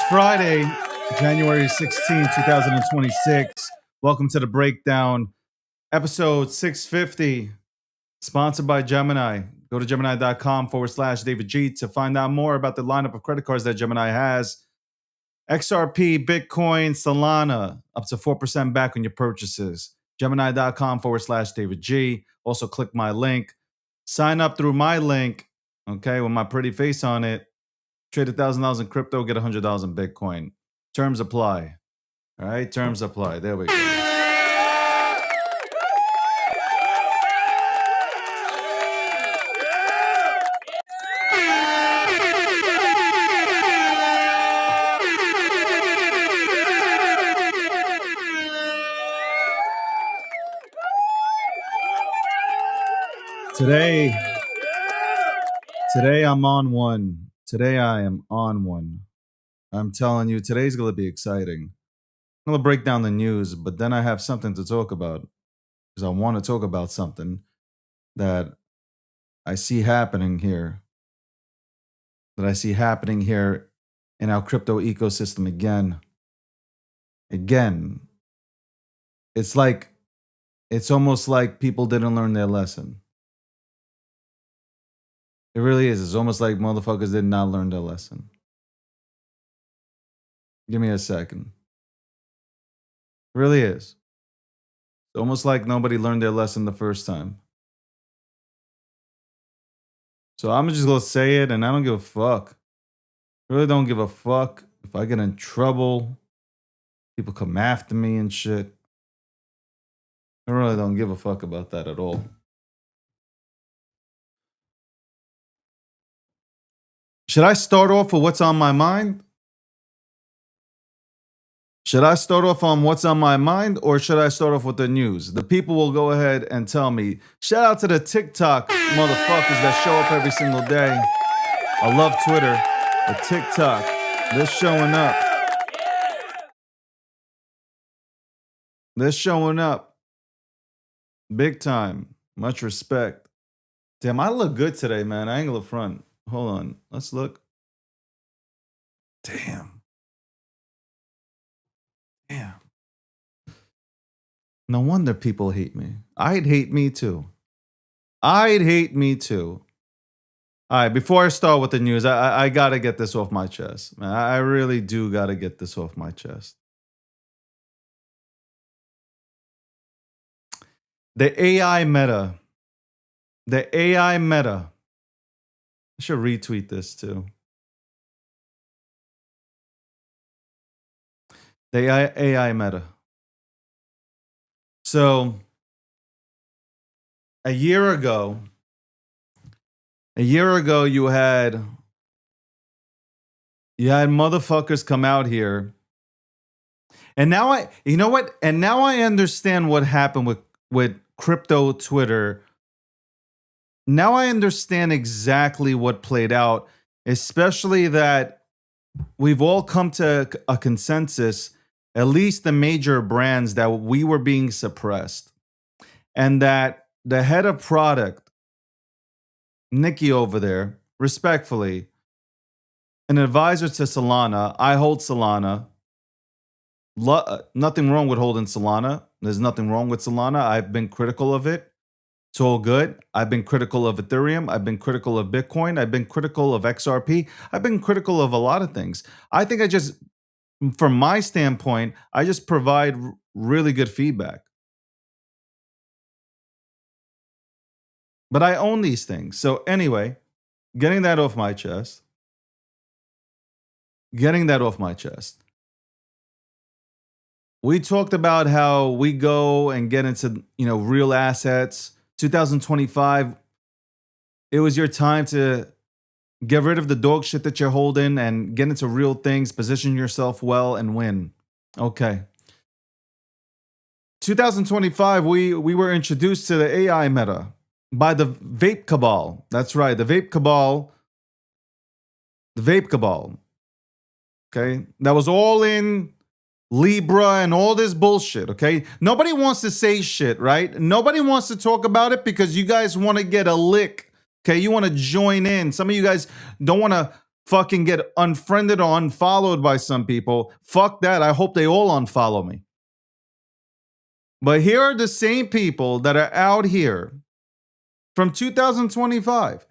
Friday, January 16, 2026. Welcome to the Breakdown, episode 650, sponsored by Gemini. Go to gemini.com/David G to find out more about the lineup of credit cards that Gemini has. XRP, Bitcoin, Solana, up to 4% back on your purchases. Gemini.com/David G. Also, click my link. Sign up through my link, okay, with my pretty face on it. Trade $1,000 in crypto, get $100 in Bitcoin. Terms apply. All right, terms apply. There we go. Today I'm on one. Today I am on one. I'm telling you, today's going to be exciting. I'm going to break down the news, but then I have something to talk about because I want to talk about something that I see happening here. In our crypto ecosystem again. It's almost like people didn't learn their lesson. It really is. It's almost like motherfuckers did not learn their lesson. Give me a second. It really is. It's almost like nobody learned their lesson the first time. So I'm just going to say it, and I don't give a fuck. I really don't give a fuck if I get in trouble. People come after me and shit. I really don't give a fuck about that at all. Should I start off with what's on my mind? Should I start off on what's on my mind, or should I start off with the news? The people will go ahead and tell me. Shout out to the TikTok motherfuckers that show up every single day. I love Twitter. But TikTok, they're showing up. They're showing up. Big time. Much respect. Damn, I look good today, man. I ain't gonna front. Hold on. Let's look. Damn. No wonder people hate me. I'd hate me too. All right, before I start with the news, I gotta get this off my chest. Man, I really do gotta get this off my chest. The AI meta. I should retweet this too. The AI meta. So, a year ago, you had motherfuckers come out here, and now I understand what happened with crypto Twitter. Now I understand exactly what played out, especially that we've all come to a consensus, at least the major brands, that we were being suppressed. And that the head of product, Nikki over there, respectfully, an advisor to Solana, I hold Solana. Nothing wrong with holding Solana. There's nothing wrong with Solana. I've been critical of it. It's all good. I've been critical of Ethereum. I've been critical of Bitcoin. I've been critical of XRP. I've been critical of a lot of things. I think from my standpoint, I just provide really good feedback. But I own these things. So anyway, getting that off my chest. We talked about how we go and get into, real assets. 2025, it was your time to get rid of the dog shit that you're holding and get into real things, position yourself well, and win. Okay. 2025, we were introduced to the AI meta by the Vape Cabal. That's right, the Vape Cabal. Okay, that was all in Libra and all this bullshit, okay? Nobody wants to say shit, right? Nobody wants to talk about it because you guys want to get a lick, okay? You want to join in. Some of you guys don't want to fucking get unfriended or unfollowed by some people. Fuck that. I hope they all unfollow me. But here are the same people that are out here from 2025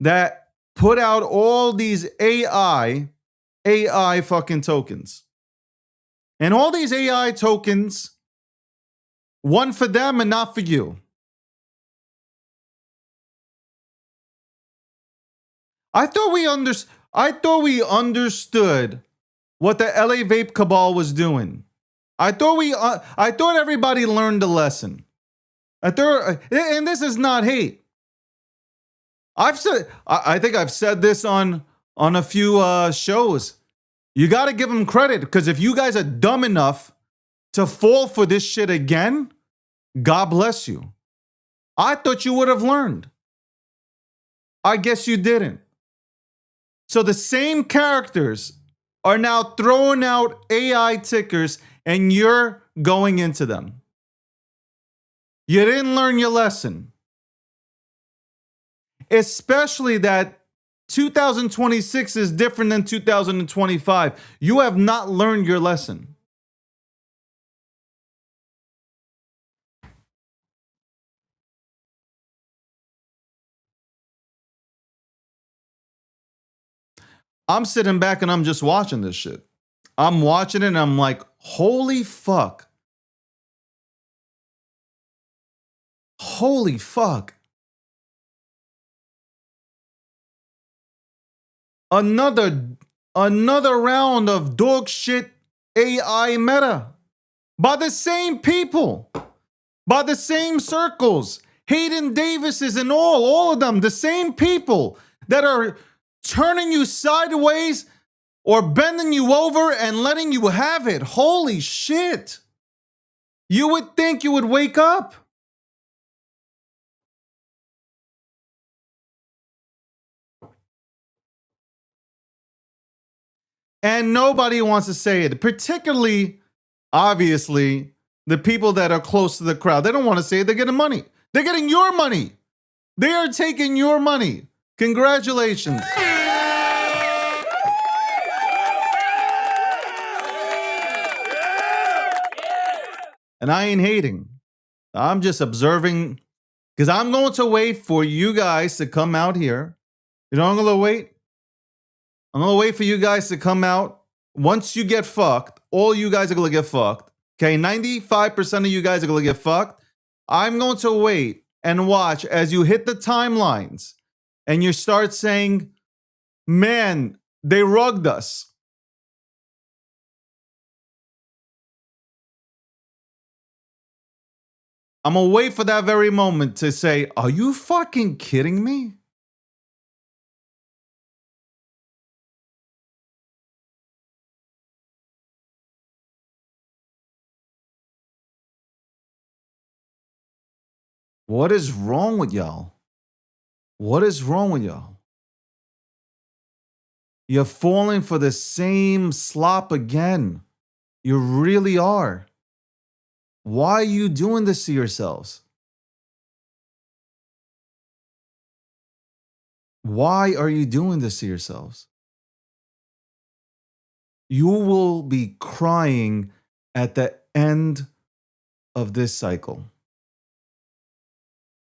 that put out all these AI fucking tokens. And all these AI tokens, one for them and not for you. I thought we understood what the LA Vape Cabal was doing. I thought everybody learned the lesson. And this is not hate. I think I've said this on a few shows. You got to give them credit, because if you guys are dumb enough to fall for this shit again, God bless you. I thought you would have learned. I guess you didn't. So the same characters are now throwing out AI tickers and you're going into them. You didn't learn your lesson. Especially that 2026 is different than 2025. You have not learned your lesson. I'm sitting back and I'm just watching this shit. I'm watching it and I'm like, holy fuck. Holy fuck. Another round of dog shit AI meta by the same people, by the same circles. Hayden Davises and all of them, the same people that are turning you sideways or bending you over and letting you have it. Holy shit. You would think you would wake up. And nobody wants to say it, particularly, obviously, the people that are close to the crowd. They don't want to say it. They're getting money. They're getting your money. They are taking your money. Congratulations. And I ain't hating. I'm just observing, because I'm going to wait for you guys to come out here. You know, I'm going to wait. I'm going to wait for you guys to come out. Once you get fucked, all you guys are going to get fucked. Okay, 95% of you guys are going to get fucked. I'm going to wait and watch as you hit the timelines and you start saying, man, they rugged us. I'm going to wait for that very moment to say, are you fucking kidding me? What is wrong with y'all? What is wrong with y'all? You're falling for the same slop again. You really are. Why are you doing this to yourselves? Why are you doing this to yourselves? You will be crying at the end of this cycle.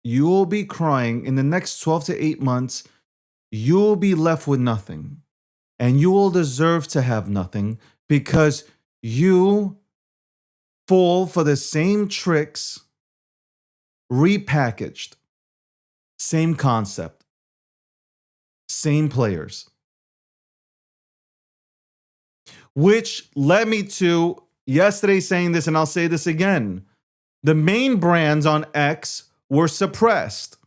You will be crying in the next 12 to 8 months. You will be left with nothing. And you will deserve to have nothing because you fall for the same tricks, repackaged, same concept, same players. Which led me to yesterday saying this, and I'll say this again. The main brands on X were suppressed.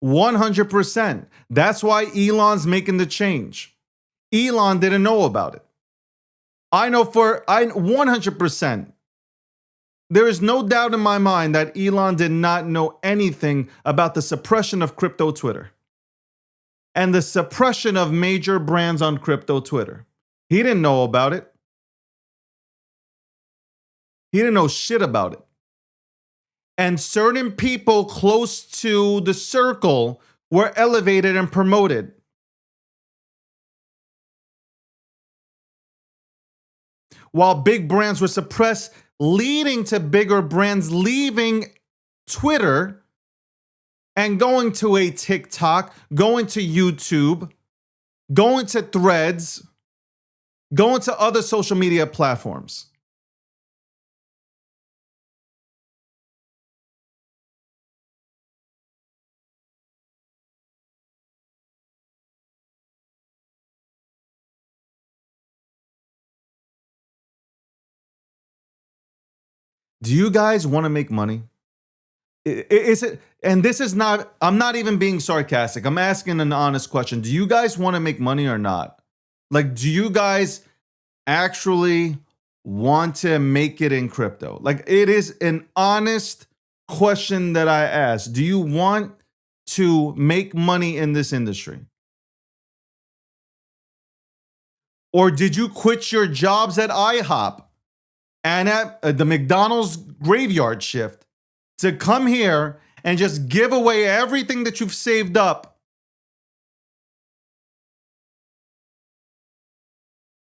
100%. That's why Elon's making the change. Elon didn't know about it. I know 100%. There is no doubt in my mind that Elon did not know anything about the suppression of crypto Twitter and the suppression of major brands on crypto Twitter. He didn't know about it. He didn't know shit about it. And certain people close to the circle were elevated and promoted. While big brands were suppressed, leading to bigger brands leaving Twitter and going to a TikTok, going to YouTube, going to Threads, going to other social media platforms. Do you guys want to make money? Is it, and this is not, I'm not even being sarcastic. I'm asking an honest question. Do you guys want to make money or not? Like, do you guys actually want to make it in crypto? Like, it is an honest question that I ask. Do you want to make money in this industry? Or did you quit your jobs at IHOP and at the McDonald's graveyard shift to come here and just give away everything that you've saved up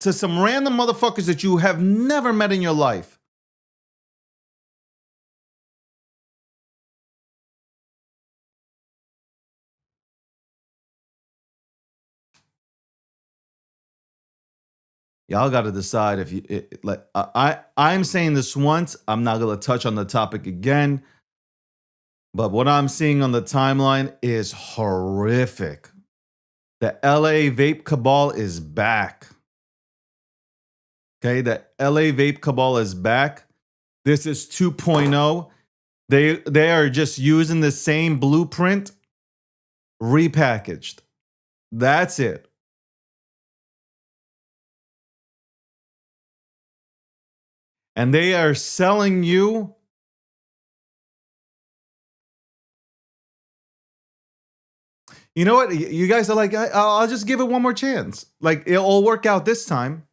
to some random motherfuckers that you have never met in your life? Y'all got to decide if you like. I'm saying this once. I'm not gonna touch on the topic again. But what I'm seeing on the timeline is horrific. The LA vape cabal is back. Okay, the LA vape cabal is back. This is 2.0. They are just using the same blueprint repackaged. That's it. And they are selling you you know what? You guys are like, I'll just give it one more chance. Like, it'll work out this time.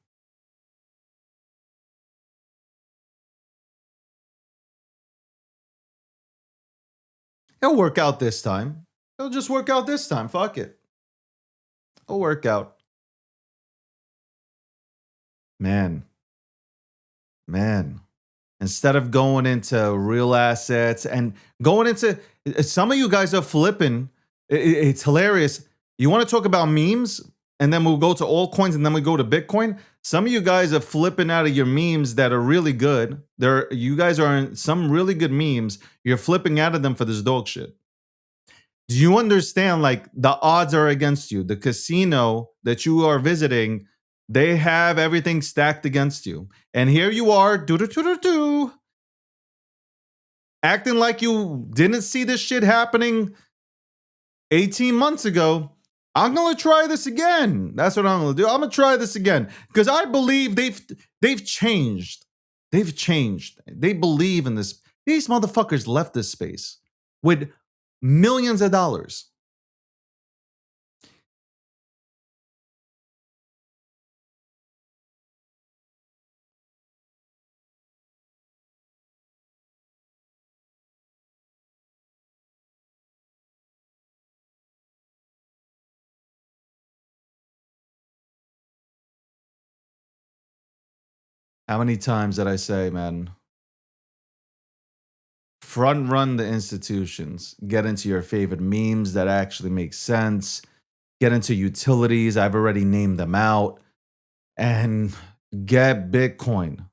It'll work out this time. It'll just work out this time. Fuck it. It'll work out. Man. Instead of going into real assets and going into, some of you guys are flipping. It's hilarious. You want to talk about memes, and then we'll go to altcoins, and then we go to Bitcoin. Some of you guys are flipping out of your memes that are really good. You guys are in some really good memes. You're flipping out of them for this dog shit. Do you understand? Like, the odds are against you. The casino that you are visiting, they have everything stacked against you. And here you are, acting like you didn't see this shit happening 18 months ago. I'm gonna try this again. That's what I'm gonna do. I'm gonna try this again because I believe they've changed. They've changed. They believe in this. These motherfuckers left this space with millions of dollars. How many times did I say, man? Front run the institutions. Get into your favorite memes that actually make sense. Get into utilities. I've already named them out. And get Bitcoin.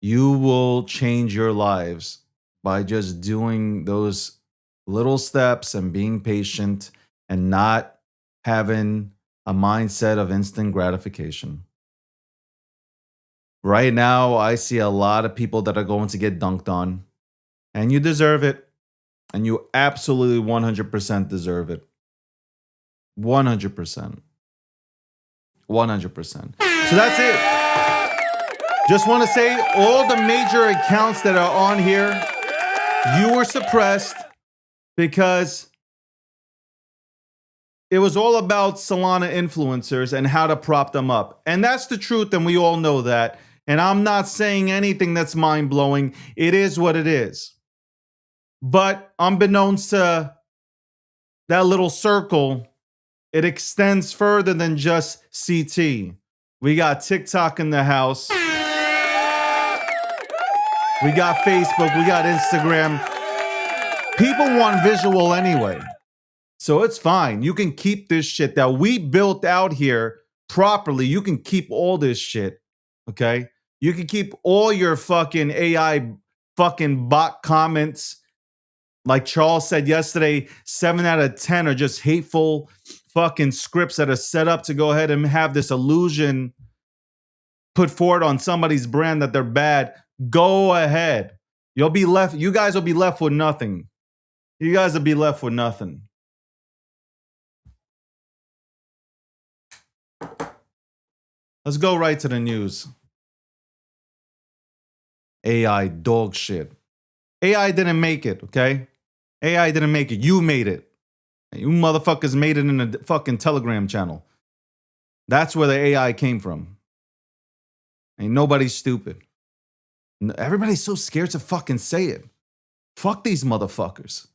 You will change your lives by just doing those little steps and being patient and not having a mindset of instant gratification. Right now, I see a lot of people that are going to get dunked on, and you deserve it. And you absolutely 100% deserve it. 100%. 100%. So that's it. Just want to say all the major accounts that are on here, you were suppressed because it was all about Solana influencers and how to prop them up. And that's the truth, and we all know that. And I'm not saying anything that's mind-blowing. It is what it is. But unbeknownst to that little circle, it extends further than just CT. We got TikTok in the house. We got Facebook. We got Instagram. People want visual anyway. So it's fine. You can keep this shit that we built out here properly. You can keep all this shit. Okay? You can keep all your fucking AI fucking bot comments. Like Charles said yesterday, 7 out of 10 are just hateful fucking scripts that are set up to go ahead and have this illusion put forward on somebody's brand that they're bad. Go ahead. You'll be left, you guys will be left with nothing. You guys will be left with nothing. Let's go right to the news. AI dog shit. AI didn't make it, okay? AI didn't make it. You made it. You motherfuckers made it in a fucking Telegram channel. That's where the AI came from. Ain't nobody stupid. Everybody's so scared to fucking say it. Fuck these motherfuckers.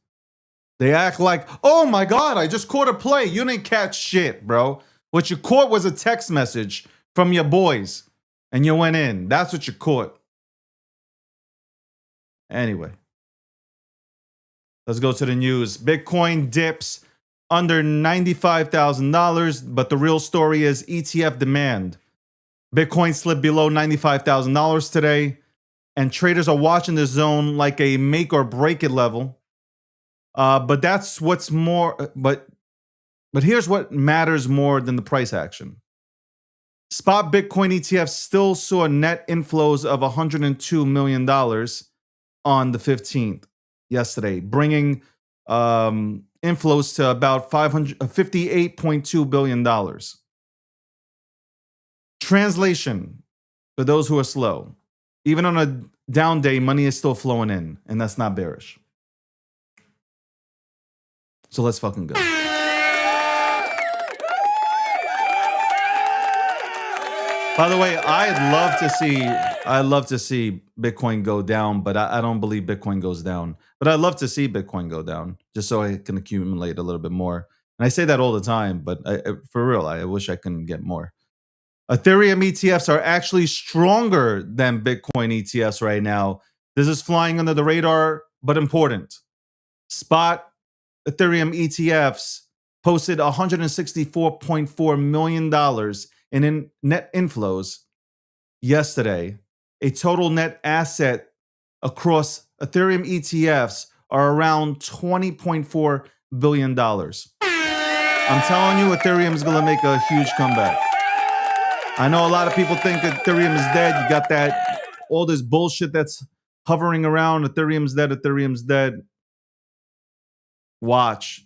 They act like, oh my God, I just caught a play. You didn't catch shit, bro. What you caught was a text message from your boys and you went in. That's what you caught. Anyway, let's go to the news. Bitcoin dips under $95,000, but the real story is ETF demand. Bitcoin slipped below $95,000 today, and traders are watching the zone like a make or break it level. But that's what's more. But here's what matters more than the price action. Spot Bitcoin ETFs still saw net inflows of $102 million on the 15th yesterday, bringing inflows to about $58.2 billion. Translation, for those who are slow, even on a down day, money is still flowing in, and that's not bearish. So let's fucking go. By the way, I'd love to see Bitcoin go down, but I don't believe Bitcoin goes down. But I'd love to see Bitcoin go down just so I can accumulate a little bit more. And I say that all the time, but for real, I wish I can get more. Ethereum ETFs are actually stronger than Bitcoin ETFs right now. This is flying under the radar, but important. Spot Ethereum ETFs posted $164.4 million in net inflows yesterday. A total net asset across Ethereum ETFs are around $20.4 billion. I'm telling you, Ethereum is going to make a huge comeback. I know a lot of people think Ethereum is dead. You got that, all this bullshit that's hovering around. Ethereum's dead. Ethereum's dead. Watch.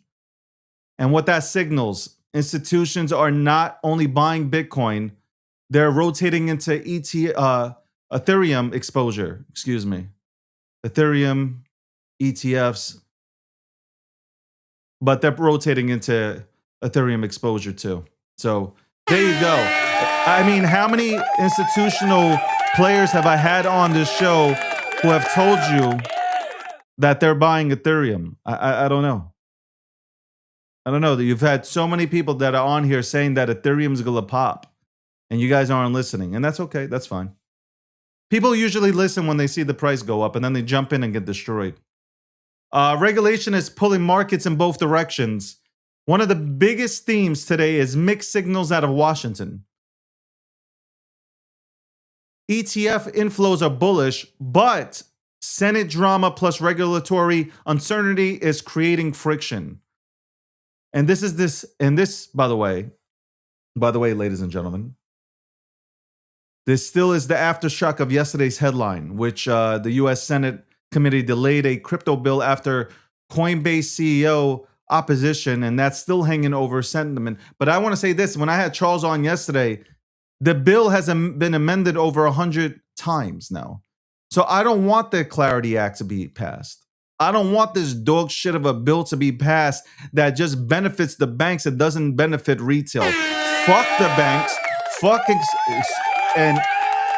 And what that signals, institutions are not only buying Bitcoin, they're rotating into Ethereum exposure. Excuse me. Ethereum ETFs. But they're rotating into Ethereum exposure too. So there you go. I mean, how many institutional players have I had on this show who have told you that they're buying Ethereum? I don't know. I don't know. That you've had so many people that are on here saying that Ethereum's gonna pop, and you guys aren't listening, and that's okay. That's fine. People usually listen when they see the price go up, and then they jump in and get destroyed. Regulation is pulling markets in both directions. One of the biggest themes today is mixed signals out of Washington. ETF inflows are bullish, but Senate drama plus regulatory uncertainty is creating friction. And this, by the way, ladies and gentlemen, this still is the aftershock of yesterday's headline, which the U.S. Senate committee delayed a crypto bill after Coinbase CEO opposition, and that's still hanging over sentiment. But I want to say this: when I had Charles on yesterday, the bill has been amended over 100 times now. So I don't want the Clarity Act to be passed. I don't want this dog shit of a bill to be passed that just benefits the banks. It doesn't benefit retail. Fuck the banks. And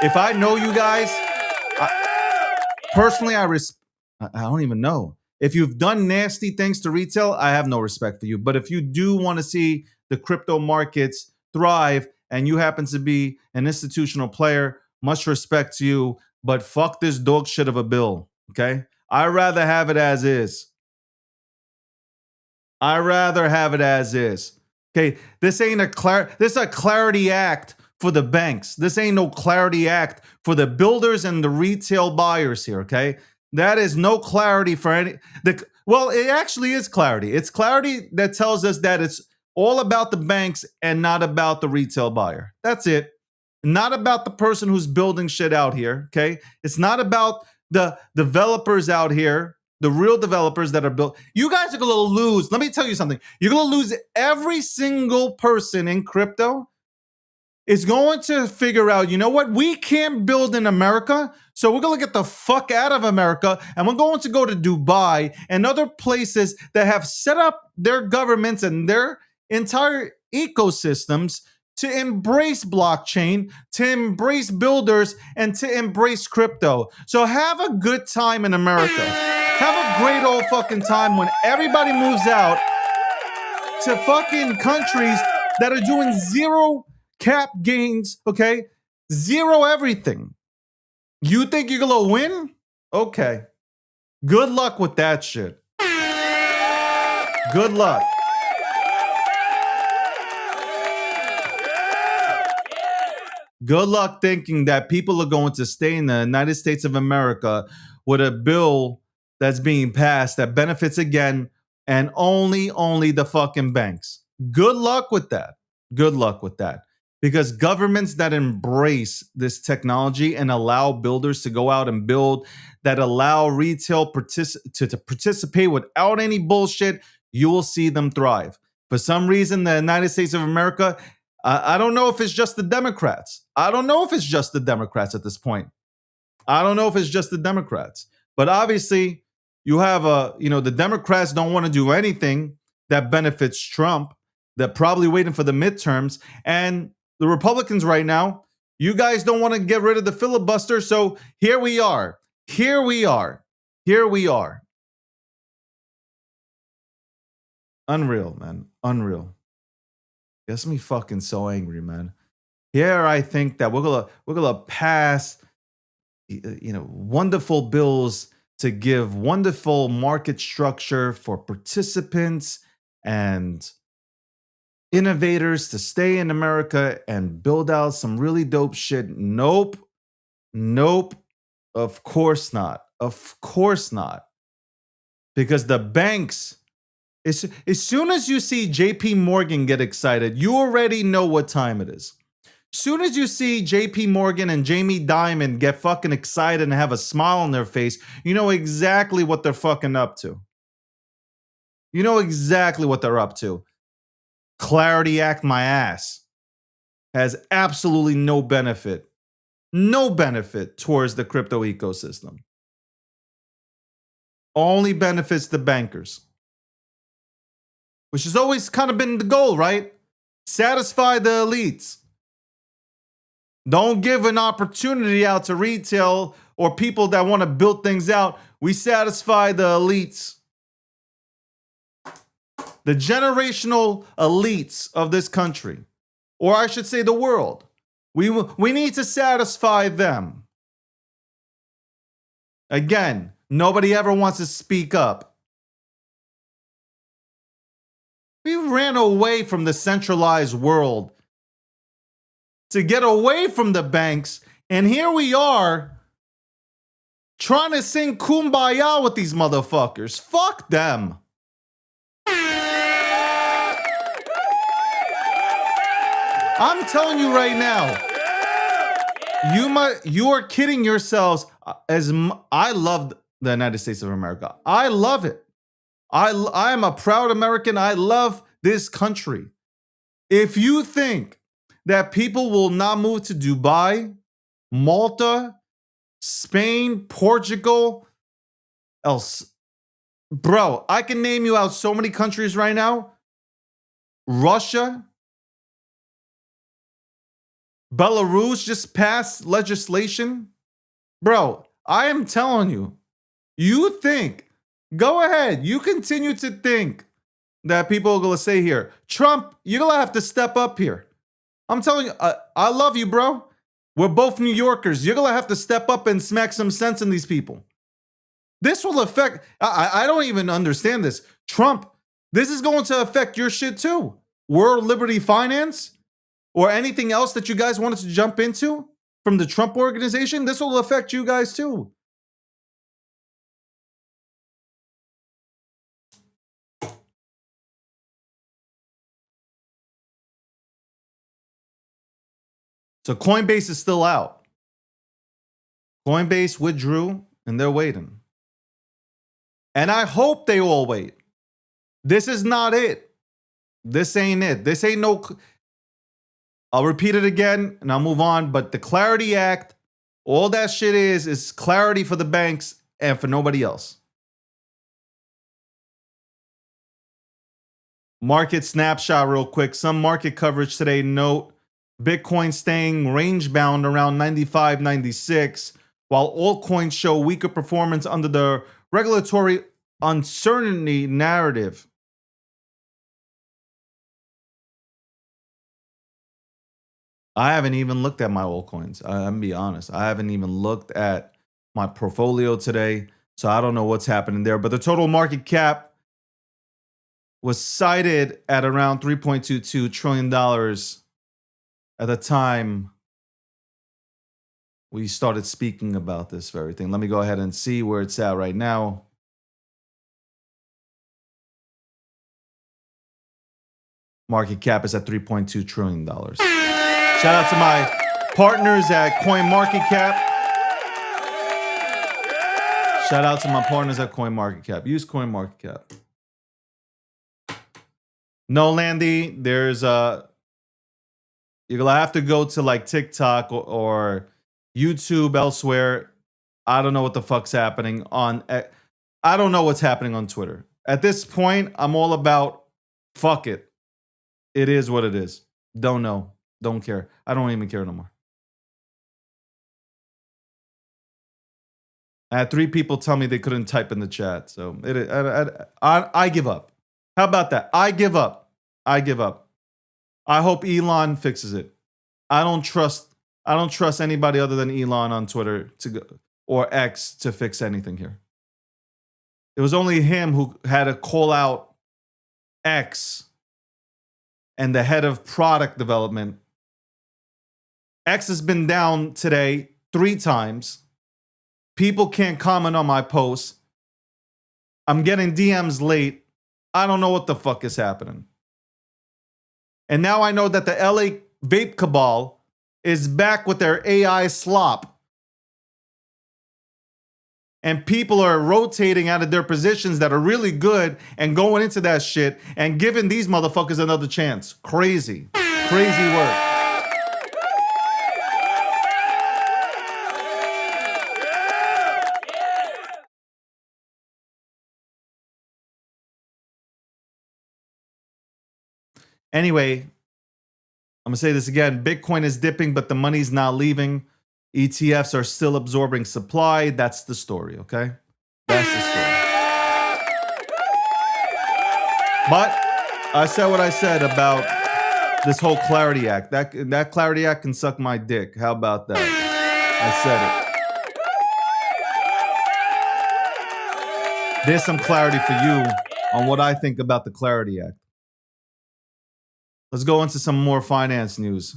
if I know you guys, personally, I don't even know. If you've done nasty things to retail, I have no respect for you. But if you do want to see the crypto markets thrive and you happen to be an institutional player, much respect to you. But fuck this dog shit of a bill. Okay. I'd rather have it as is. I'd rather have it as is. Okay. This ain't this is a clarity act for the banks. This ain't no clarity act for the builders and the retail buyers here. Okay. That is no clarity for any. Well, it actually is clarity. It's clarity that tells us that it's all about the banks and not about the retail buyer. That's it. Not about the person who's building shit out here. Okay. It's not about the developers out here, the real developers that are built. You guys are going to lose. Let me tell you something. You're going to lose. Every single person in crypto is going to figure out, you know what? We can't build in America, so we're going to get the fuck out of America, and we're going to go to Dubai and other places that have set up their governments and their entire ecosystems to embrace blockchain, to embrace builders, and to embrace crypto. So have a good time in America. Have a great old fucking time when everybody moves out to fucking countries that are doing zero cap gains, okay? Zero everything. You think you're gonna win? Okay. Good luck with that shit. Good luck. Good luck thinking that people are going to stay in the United States of America with a bill that's being passed that benefits again and only the fucking banks. Good luck with that. Good luck with that. Because governments that embrace this technology and allow builders to go out and build, that allow retail to participate without any bullshit, you will see them thrive. For some reason, the United States of America, I don't know if it's just the Democrats. I don't know if it's just the Democrats at this point. I don't know if it's just the Democrats. But obviously, you have the Democrats don't want to do anything that benefits Trump. They're probably waiting for the midterms. And the Republicans right now, you guys don't want to get rid of the filibuster. So here we are. Here we are. Here we are. Unreal, man. Unreal. Gets me fucking so angry, man. Here I think that we're gonna pass wonderful bills to give wonderful market structure for participants and innovators to stay in America and build out some really dope shit. Nope. Nope. Of course not. Of course not. Because the banks, as soon as you see JP Morgan get excited, you already know what time it is. Soon as you see JP Morgan and Jamie Dimon get fucking excited and have a smile on their face, you know exactly what they're fucking up to. You know exactly what they're up to. Clarity Act my ass has absolutely no benefit towards the crypto ecosystem. Only benefits the bankers, which has always kind of been the goal, right? Satisfy the elites. Don't give an opportunity out to retail or people that want to build things out. We satisfy the elites. The generational elites of this country, or I should say the world. We need to satisfy them. Again, nobody ever wants to speak up. We ran away from the centralized world to get away from the banks, and here we are trying to sing Kumbaya with these motherfuckers. Fuck them. I'm telling you right now, you are kidding yourselves. I love the United States of America. I love it. I am a proud American. I love this country. If you think that people will not move to Dubai, Malta, Spain, Portugal, bro, I can name you out so many countries right now. Russia, Belarus just passed legislation. Bro, I am telling you, you think Go ahead. You continue to think that people are going to say here, Trump, you're going to have to step up here. I'm telling you, I love you, bro. We're both New Yorkers. You're going to have to step up and smack some sense in these people. This will affect, I don't even understand this. Trump, this is going to affect your shit too. World Liberty Finance or anything else that you guys wanted to jump into from the Trump organization, this will affect you guys too. So Coinbase is still out. Coinbase withdrew and they're waiting. And I hope they all wait. This is not it. This ain't it. This ain't no... I'll repeat it again and I'll move on. But the Clarity Act, all that shit is clarity for the banks and for nobody else. Market snapshot real quick. Some market coverage today. Note Bitcoin staying range bound around 95, 96, while altcoins show weaker performance under the regulatory uncertainty narrative. I haven't even looked at my altcoins. I'm gonna be honest. I haven't even looked at my portfolio today, so I don't know what's happening there. But the total market cap was cited at around $3.22 trillion at the time we started speaking about this very thing. Let me go ahead and see where it's at right now. Market cap is at $3.2 trillion. Shout out to my partners at CoinMarketCap. Shout out to my partners at CoinMarketCap. Use CoinMarketCap. No, Landy, there's you're gonna have to go to like TikTok or YouTube elsewhere. I don't know what the fuck's happening on. I don't know what's happening on Twitter. At this point, I'm all about fuck it. It is what it is. Don't know. Don't care. I don't even care no more. I had 3 people tell me they couldn't type in the chat. So I give up. How about that? I give up. I give up. I hope Elon fixes it. I don't trust anybody other than Elon on Twitter to go, or X to fix anything here. It was only him who had to call out X and the head of product development. X has been down today 3 times. People can't comment on my posts. I'm getting DMs late. I don't know what the fuck is happening. And now I know that the LA vape cabal is back with their AI slop. And people are rotating out of their positions that are really good and going into that shit and giving these motherfuckers another chance. Crazy. Crazy work. Anyway, I'm going to say this again. Bitcoin is dipping, but the money's not leaving. ETFs are still absorbing supply. That's the story, okay? That's the story. But I said what I said about this whole Clarity Act. That Clarity Act can suck my dick. How about that? I said it. There's some clarity for you on what I think about the Clarity Act. Let's go into some more finance news.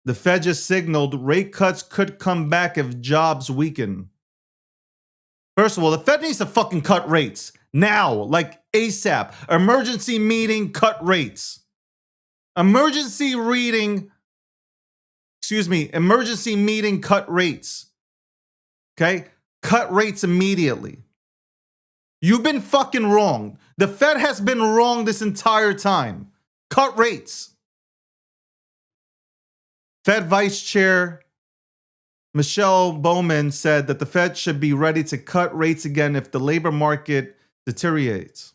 The Fed just signaled rate cuts could come back if jobs weaken. First of all, the Fed needs to fucking cut rates now, like ASAP. Emergency meeting, cut rates. Emergency meeting, cut rates. Okay? Cut rates immediately. You've been fucking wrong. The Fed has been wrong this entire time. Cut rates. Fed Vice Chair Michelle Bowman said that the Fed should be ready to cut rates again if the labor market deteriorates.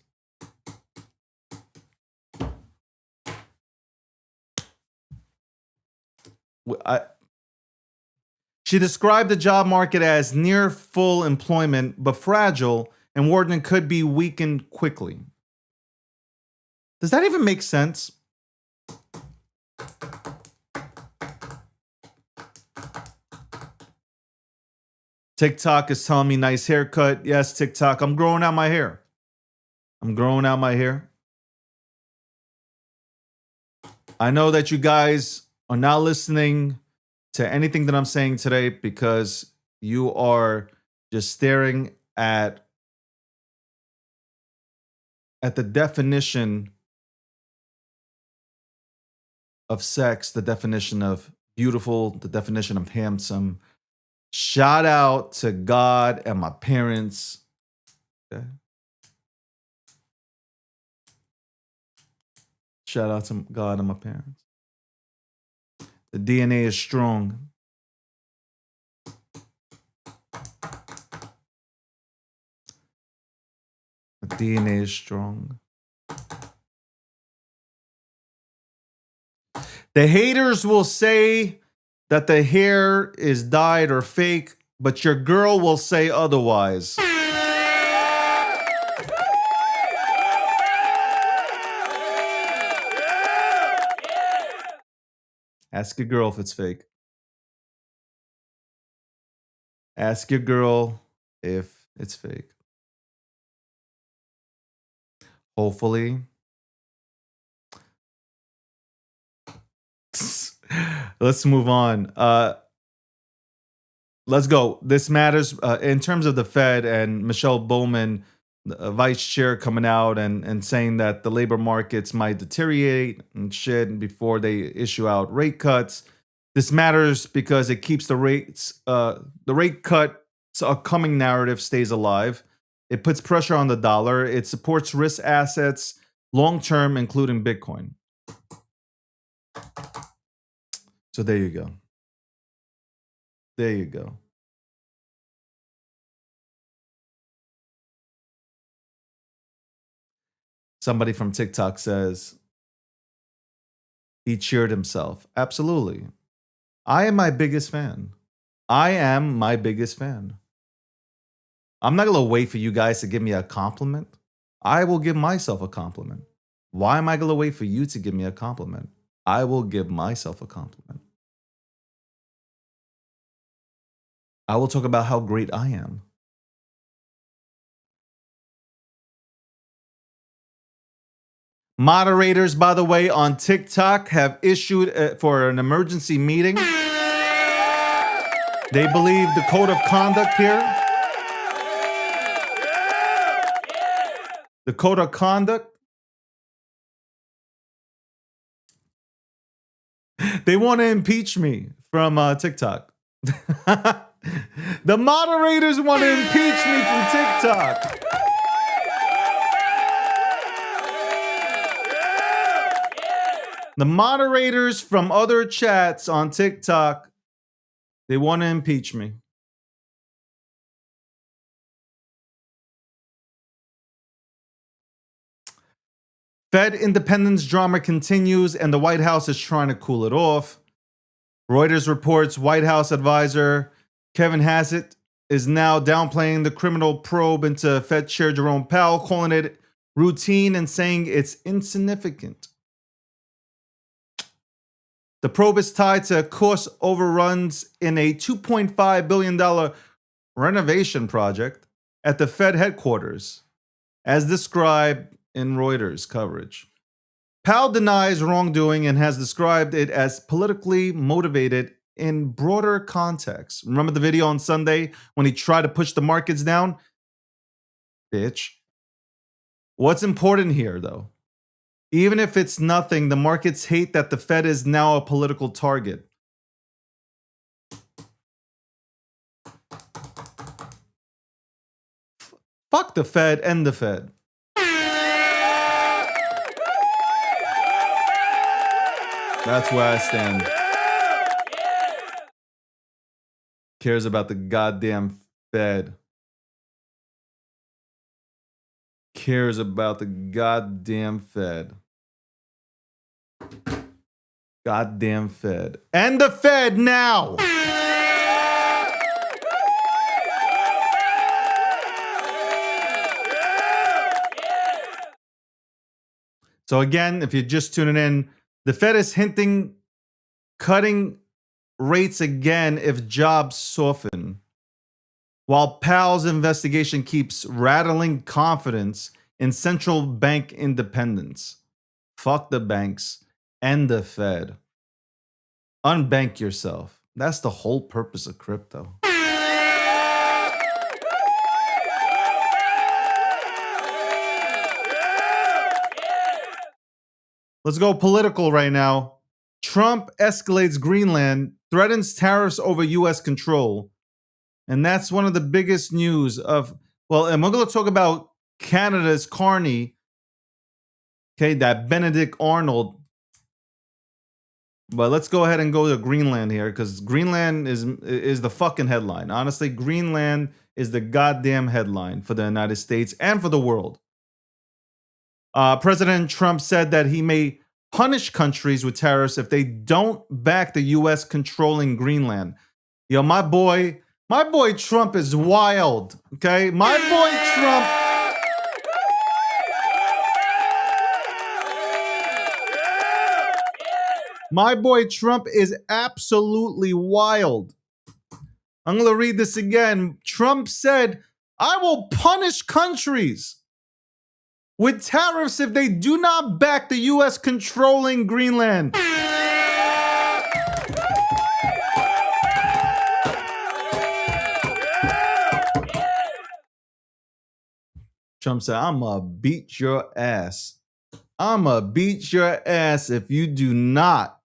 She described the job market as near full employment, but fragile, and Warden could be weakened quickly. Does that even make sense? TikTok is telling me nice haircut. Yes, TikTok. I'm growing out my hair. I'm growing out my hair. I know that you guys are not listening to anything that I'm saying today because you are just staring at the definition of sex, the definition of beautiful, the definition of handsome. Shout out to God and my parents. Okay. Shout out to God and my parents. The DNA is strong. The DNA is strong. The haters will say that the hair is dyed or fake, but your girl will say otherwise. Ask your girl if it's fake. Ask your girl if it's fake. Hopefully. Let's move on. Let's go. This matters in terms of the Fed and Michelle Bowman, the vice chair, coming out and saying that the labor markets might deteriorate and shit before they issue out rate cuts. This matters because it keeps the rate cut coming narrative stays alive. It puts pressure on the dollar. It supports risk assets long term, including Bitcoin. So there you go. There you go. Somebody from TikTok says he cheered himself. Absolutely. I am my biggest fan. I am my biggest fan. I'm not going to wait for you guys to give me a compliment. I will give myself a compliment. Why am I going to wait for you to give me a compliment? I will give myself a compliment. I will talk about how great I am. Moderators, by the way, on TikTok have issued for an emergency meeting. They believe the code of conduct here. The code of conduct. They want to impeach me from TikTok. The moderators want to impeach me from TikTok. The moderators from other chats on TikTok, they want to impeach me. Fed independence drama continues, and the White House is trying to cool it off. Reuters reports White House advisor Kevin Hassett is now downplaying the criminal probe into Fed Chair Jerome Powell, calling it routine and saying it's insignificant. The probe is tied to cost overruns in a $2.5 billion renovation project at the Fed headquarters, as described in Reuters coverage. Powell denies wrongdoing and has described it as politically motivated in broader context. Remember the video on Sunday when he tried to push the markets down? Bitch. What's important here, though? Even if it's nothing, the markets hate that the Fed is now a political target. Fuck the Fed and the Fed. That's where I stand. Cares about the goddamn Fed. Cares about the goddamn Fed. Goddamn Fed. And the Fed now! So again, if you're just tuning in, the Fed is hinting cutting rates again if jobs soften, while Powell's investigation keeps rattling confidence in central bank independence. Fuck the banks and the Fed. Unbank yourself. That's the whole purpose of crypto. Let's go political right now. Trump escalates Greenland, threatens tariffs over US control. And that's one of the biggest news of, well, and we're going to talk about Canada's Carney, okay, that Benedict Arnold. But let's go ahead and go to Greenland here, because Greenland is the fucking headline. Honestly, Greenland is the goddamn headline for the United States and for the world. President Trump said that he may punish countries with tariffs if they don't back the U.S. controlling Greenland. Yo, my boy Trump is wild. Okay, my boy Trump is absolutely wild. I'm gonna read this again. Trump said, "I will punish countries with tariffs if they do not back the U.S. controlling Greenland." Trump said, "I'ma beat your ass. I'ma beat your ass if you do not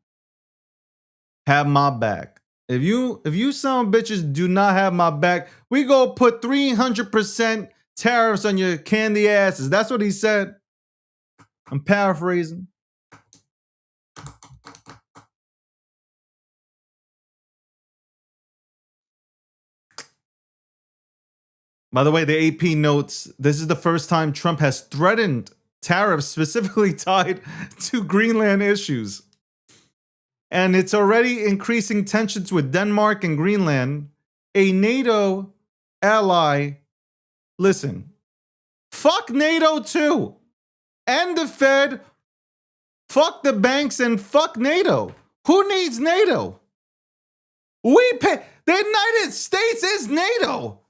have my back. If you some bitches do not have my back, we go put 300% tariffs on your candy asses." That's what he said. I'm paraphrasing. By the way, the AP notes this is the first time Trump has threatened tariffs specifically tied to Greenland issues. And it's already increasing tensions with Denmark and Greenland, a NATO ally. Listen, fuck NATO too. And the Fed, fuck the banks, and fuck NATO. Who needs NATO? We pay. The United States is NATO.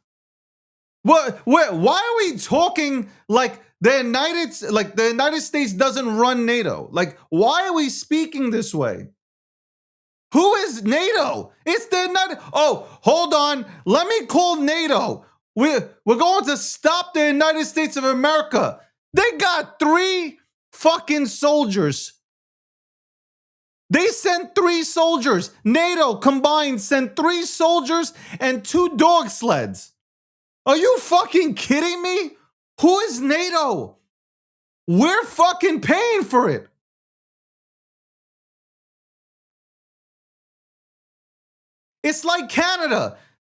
Why are we talking like the United States doesn't run NATO? Like, why are we speaking this way? Who is NATO? It's the United. Oh, hold on. Let me call NATO. We're going to stop the United States of America. They got 3 fucking soldiers. They sent 3 soldiers. NATO combined sent 3 soldiers and 2 dog sleds. Are you fucking kidding me? Who is NATO? We're fucking paying for it. It's like Canada.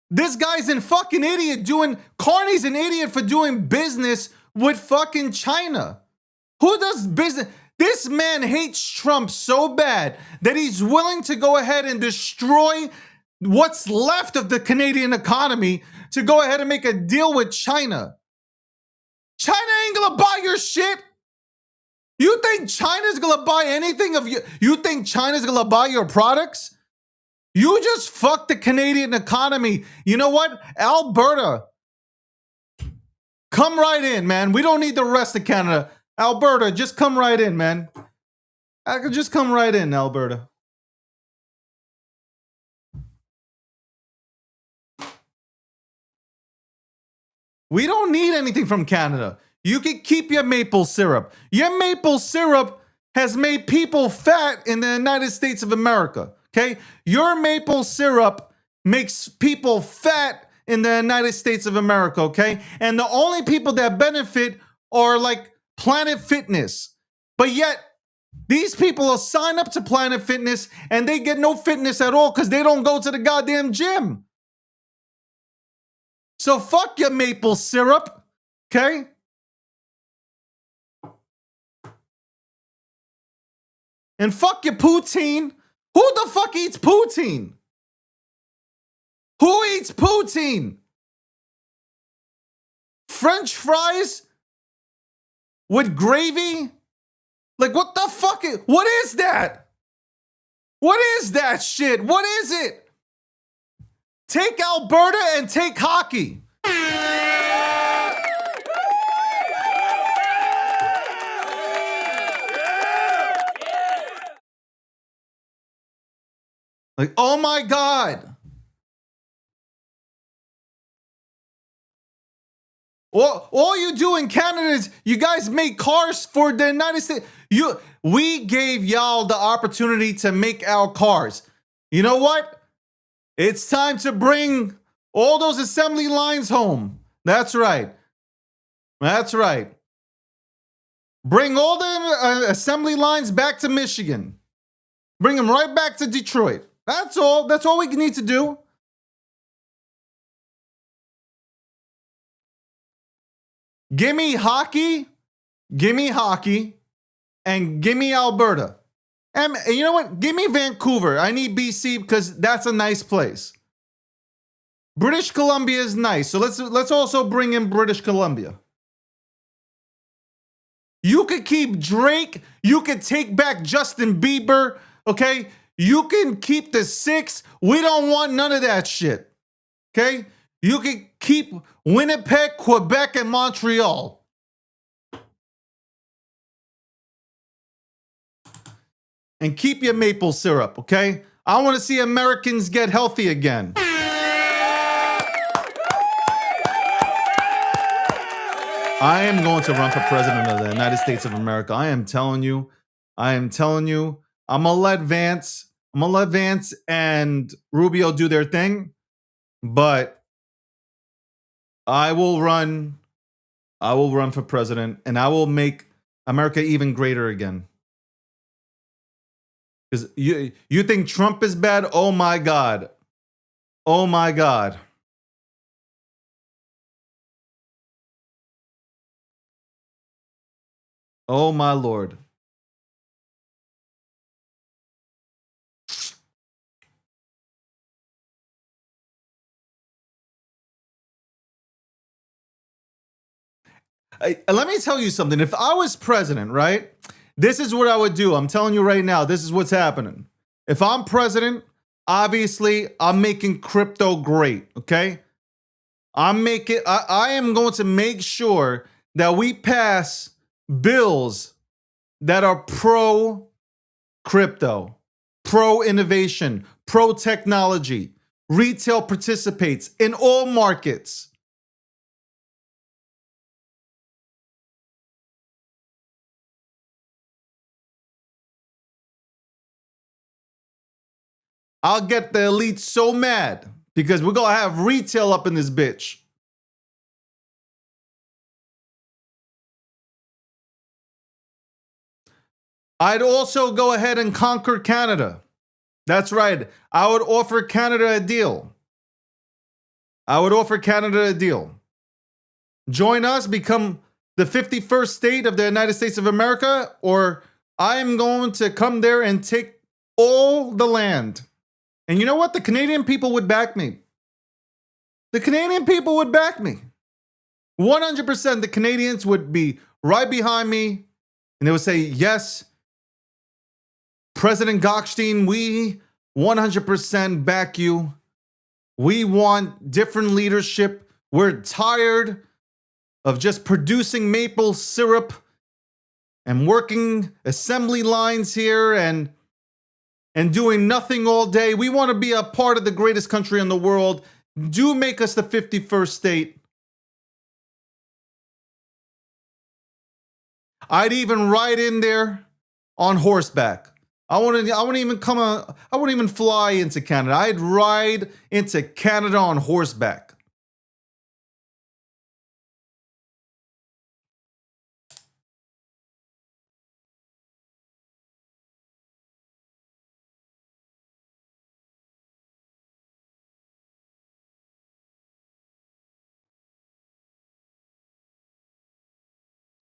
This guy's a fucking idiot Carney's an idiot for doing business with fucking China. Who does business? This man hates Trump so bad that he's willing to go ahead and destroy what's left of the Canadian economy to go ahead and make a deal with China. China ain't gonna buy your shit. You think China's gonna buy anything of you? You think China's gonna buy your products? You just fucked the Canadian economy. You know what? Alberta, come right in, man. We don't need the rest of Canada. Alberta, just come right in, man. I could just come right in, Alberta. We don't need anything from Canada. You can keep your maple syrup. Your maple syrup has made people fat in the United States of America. Okay? Your maple syrup makes people fat in the United States of America. Okay? And the only people that benefit are like Planet Fitness. But yet, these people will sign up to Planet Fitness and they get no fitness at all because they don't go to the goddamn gym. So fuck your maple syrup, okay? And fuck your poutine. Who the fuck eats poutine? Who eats poutine? French fries with gravy Like, what the fuck? What is that? What is that shit? What is it? Take Alberta and take hockey. Like, oh my God. All you do in Canada is you guys make cars for the United States. We gave y'all the opportunity to make our cars. You know what? It's time to bring all those assembly lines home. That's right. That's right. Bring all the assembly lines back to Michigan. Bring them right back to Detroit. That's all. That's all we need to do. Give me hockey, and give me Alberta. And you know what? Give me Vancouver. I need BC because that's a nice place. British Columbia is nice, so let's also bring in British Columbia. You could keep Drake. You could take back Justin Bieber. Okay, you can keep the 6. We don't want none of that shit. Okay, you can keep Winnipeg, Quebec, and Montreal. And keep your maple syrup, okay? I want to see Americans get healthy again. I am going to run for president of the United States of America. I am telling you. I'm going to let Vance and Rubio do their thing, but I will run for president, and I will make America even greater again. Because you think Trump is bad? Oh my God. Oh my God. Oh my Lord. Let me tell you something. If I was president, right? This is what I would do. I'm telling you right now, this is what's happening. If I'm president, obviously I'm making crypto great, okay? I am going to make sure that we pass bills that are pro crypto, pro innovation, pro technology. Retail participates in all markets. I'll get the elite so mad because we're going to have retail up in this bitch. I'd also go ahead and conquer Canada. That's right. I would offer Canada a deal. Join us, become the 51st state of the United States of America, or I'm going to come there and take all the land. And you know what? The Canadian people would back me. 100% the Canadians would be right behind me. And they would say, yes, President Goldstein, we 100% back you. We want different leadership. We're tired of just producing maple syrup and working assembly lines here and doing nothing all day. We want to be a part of the greatest country in the world. Do make us the 51st state. I'd even ride in there on horseback. I wouldn't even fly into Canada. I'd ride into Canada on horseback.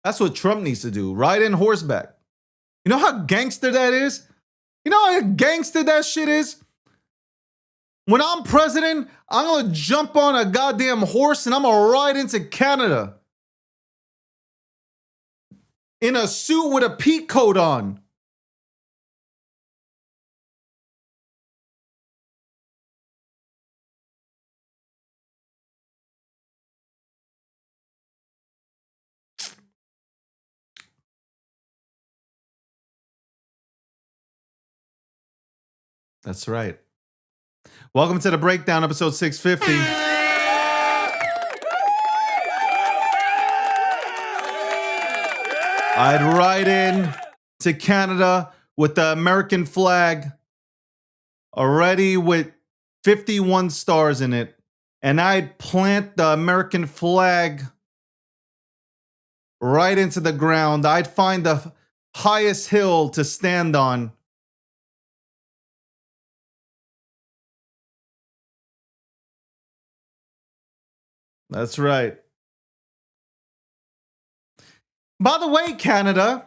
That's what Trump needs to do. Ride in horseback. You know how gangster that is? You know how gangster that shit is? When I'm president, I'm going to jump on a goddamn horse and I'm going to ride into Canada. in a suit with a peak coat on. That's right. Welcome to the Breakdown, episode 650. I'd ride in to Canada with the American flag already with 51 stars in it, and I'd plant the American flag right into the ground. I'd find the highest hill to stand on. That's right. By the way, Canada,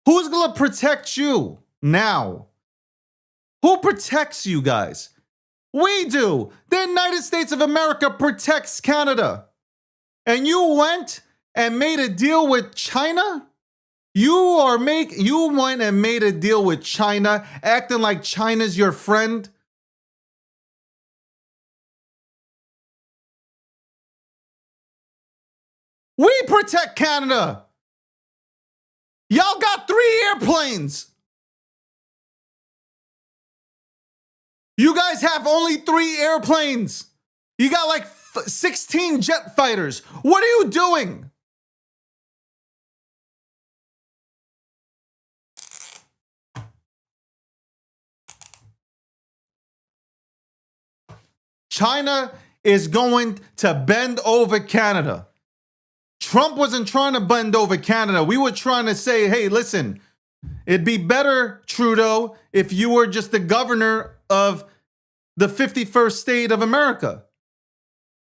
who's going to protect you now? Who protects you guys? We do. The United States of America protects Canada. And you went and made a deal with China? You went and made a deal with China, acting like China's your friend? We protect Canada. Y'all got 3 airplanes. You guys have only 3 airplanes. You got like 16 jet fighters. What are you doing? China is going to bend over Canada. Trump wasn't trying to bend over Canada. We were trying to say, hey, listen, it'd be better, Trudeau, if you were just the governor of the 51st state of America.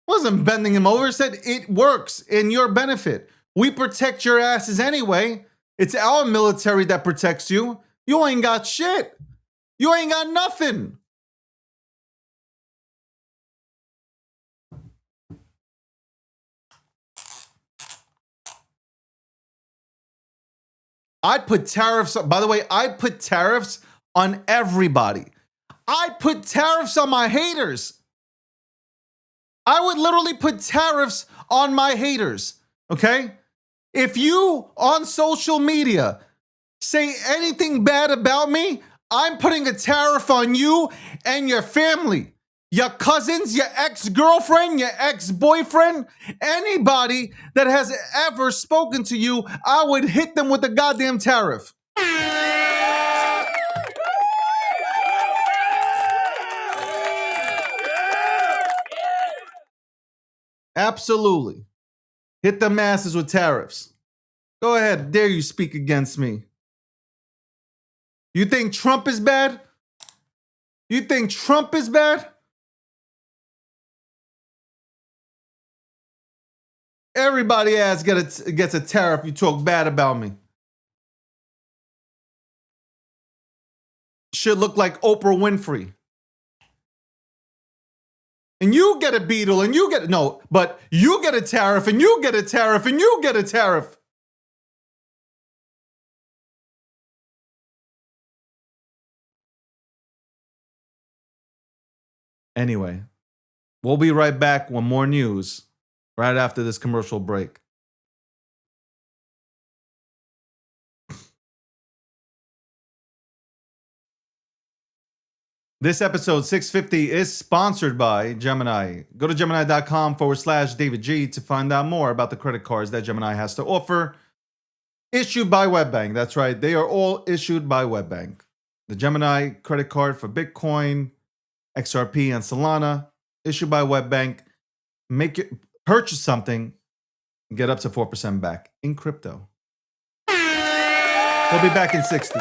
Wasn't bending him over. Said it works in your benefit. We protect your asses anyway. It's our military that protects you. You ain't got shit. You ain't got nothing. I'd put tariffs, by the way, I'd put tariffs on everybody. I'd put tariffs on my haters. I would literally put tariffs on my haters, okay? If you on social media say anything bad about me, I'm putting a tariff on you and your family, your cousins, your ex-girlfriend, your ex-boyfriend, anybody that has ever spoken to you, I would hit them with a goddamn tariff. Absolutely. Hit the masses with tariffs. Go ahead, dare you speak against me. You think Trump is bad? You think Trump is bad? Everybody ass gets a tariff if you talk bad about me. Should look like Oprah Winfrey. And you get a beetle and you get, no, but you get a tariff and you get a tariff and you get a tariff. Anyway, we'll be right back with more news right after this commercial break. This episode 650 is sponsored by Gemini. Go to Gemini.com/David G to find out more about the credit cards that Gemini has to offer. Issued by WebBank. That's right. They are all issued by WebBank. The Gemini credit card for Bitcoin, XRP, and Solana, issued by WebBank. Purchase something, get up to 4% back in crypto. We'll be back in 60.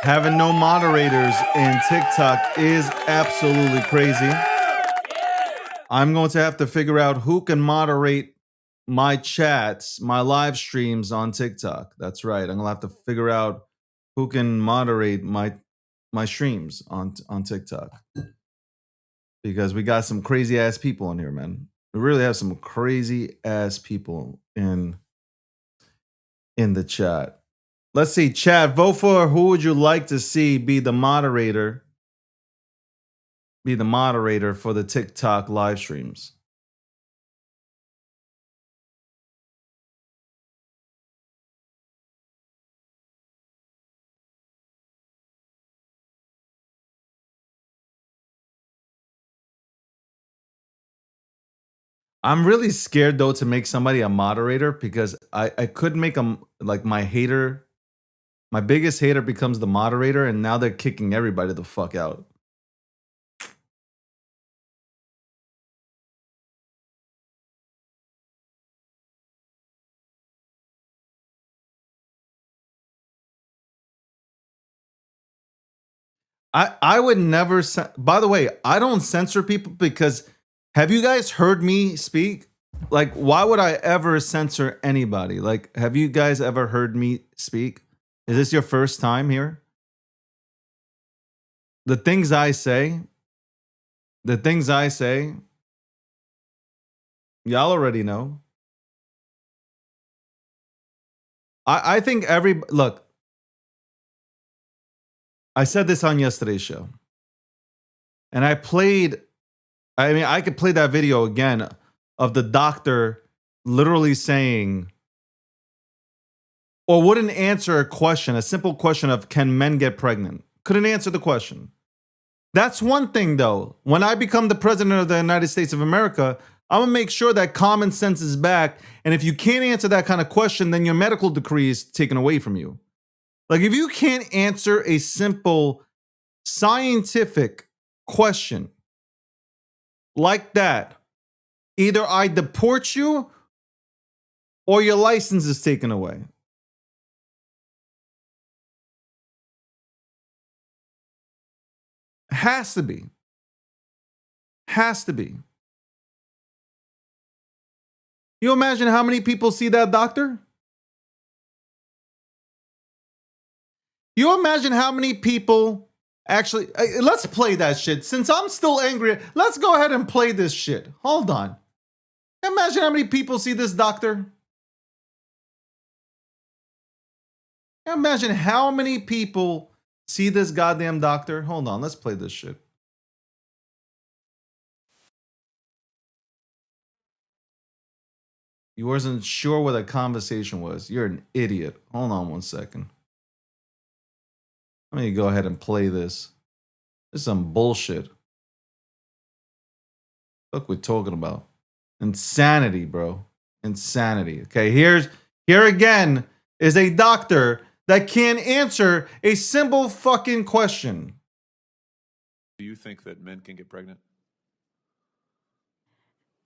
Having no moderators in TikTok is absolutely crazy. I'm going to have to figure out who can moderate my chats, my live streams on TikTok. That's right. I'm going to have to figure out who can moderate my streams on TikTok. Because we got some crazy ass people in here, man. We really have some crazy ass people in the chat. Let's see, chat. Vote for who would you like to see be the moderator? Be the moderator for the TikTok live streams. I'm really scared though to make somebody a moderator because I could make them like my hater. My biggest hater becomes the moderator, and now they're kicking everybody the fuck out. I would never. By the way, I don't censor people because have you guys heard me speak? Like, why would I ever censor anybody? Like, have you guys ever heard me speak? Is this your first time here? The things I say, y'all already know. I think look, I said this on yesterday's show. And I could play that video again of the doctor literally saying, or wouldn't answer a question, a simple question of, can men get pregnant? Couldn't answer the question. That's one thing though. When I become the president of the United States of America, I'm gonna make sure that common sense is back. And if you can't answer that kind of question, then your medical degree is taken away from you. Like if you can't answer a simple scientific question like that, either I deport you or your license is taken away. Has to be. Has to be. You imagine how many people see that doctor? You imagine how many people actually... Let's play that shit. Since I'm still angry, let's go ahead and play this shit. Hold on. Imagine how many people see this doctor. Imagine how many people see this goddamn doctor. Hold on, let's play this shit. You wasn't sure what the conversation was. You're an idiot. Hold on one second. Let me go ahead and play this. This is some bullshit. What we're talking about. Insanity, bro. Insanity. Okay, here again is a doctor that can't answer a simple fucking question. Do you think that men can get pregnant?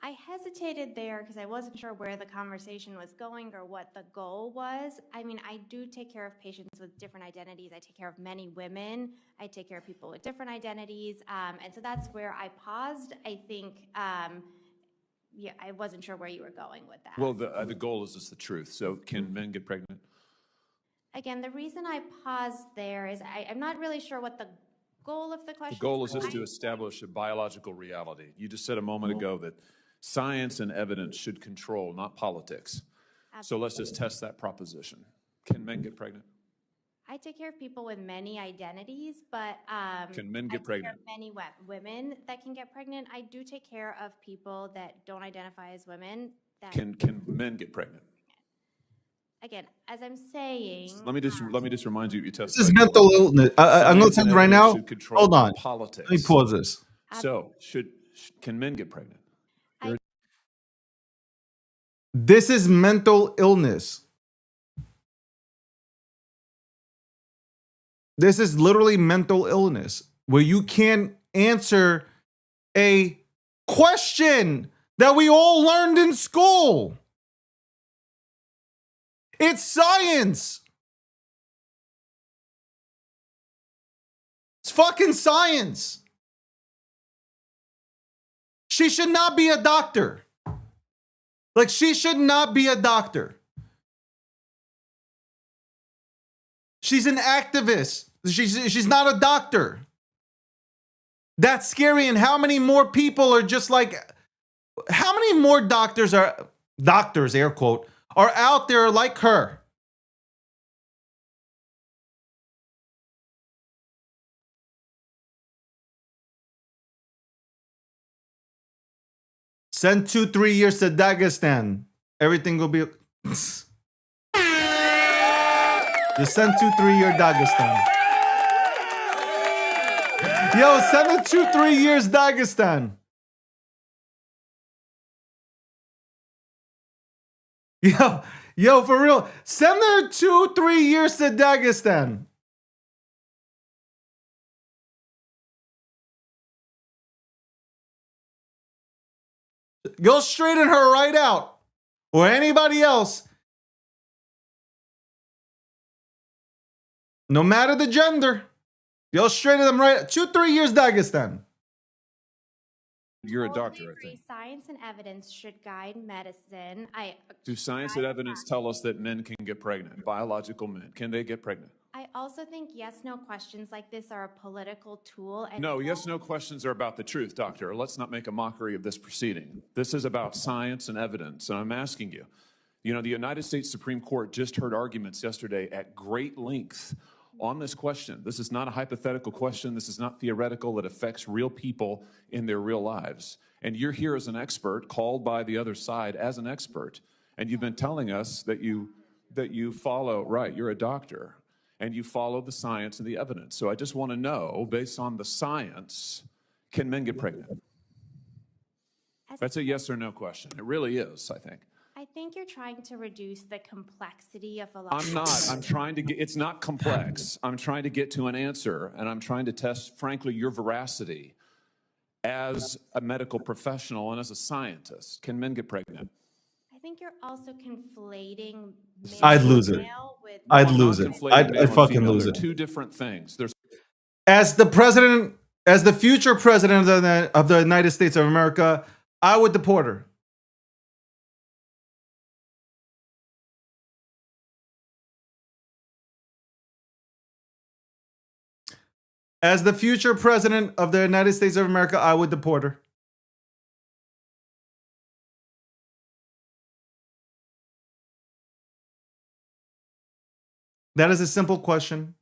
I hesitated there because I wasn't sure where the conversation was going or what the goal was. I mean, I do take care of patients with different identities. I take care of many women. I take care of people with different identities. And so that's where I paused. I think, yeah, I wasn't sure where you were going with that. Well, the goal is just the truth. So can men get pregnant? Again, the reason I paused there is I'm not really sure what the goal of the question is. The goal is just to establish a biological reality. You just said a moment ago that science and evidence should control, not politics. Absolutely. So let's just test that proposition. Can men get pregnant? I take care of people with many identities, but can men get pregnant? There are many women that can get pregnant. I do take care of people that don't identify as women. That can men get pregnant? Again, as I'm saying, let me just remind you, you test. This is mental illness. I'm going to tell you right now. Hold on. Politics. Let me pause this. So can men get pregnant? This is mental illness. This is literally mental illness where you can't answer a question that we all learned in school. It's science. It's fucking science. She should not be a doctor. Like, she should not be a doctor. She's an activist. She's not a doctor. That's scary. And how many more people are just like, how many more doctors, air quote, are out there like her? Send 2-3 years to Dagestan. Everything will be... Just send 2-3 year Dagestan. Yo, send it 2-3 years Dagestan. Yo, for real. Send her 2-3 years to Dagestan. Go straighten her right out. Or anybody else. No matter the gender. Go straighten them right. 2-3 years Dagestan. You're a Totally doctor, I agree. think. Science and evidence should guide medicine. Do science and evidence tell us that men can get pregnant? Biological men, can they get pregnant? I also think yes/no questions like this are a political tool. And No, yes/no questions are about the truth, doctor. Let's not make a mockery of this proceeding. This is about science and evidence, and I'm asking you. You know, the United States Supreme Court just heard arguments yesterday at great length on this question. This is not a hypothetical question. This is not theoretical. It affects real people in their real lives. And you're here as an expert, called by the other side as an expert, and you've been telling us that you follow, right, you're a doctor, and you follow the science and the evidence. So I just want to know, based on the science, can men get pregnant? That's a yes or no question. It really is, I think. I think you're trying to reduce the complexity of a lot. I'm not. I'm trying to get, it's not complex. I'm trying to get to an answer, and I'm trying to test, frankly, your veracity as a medical professional and as a scientist. Can men get pregnant? I think you're also conflating I'd lose it. male with I'd lose it. I'd fucking lose They're it. two different things. There's As the president, as the future president of the United States of America, I would deport her. As the future president of the United States of America, I would deport her. That is a simple question.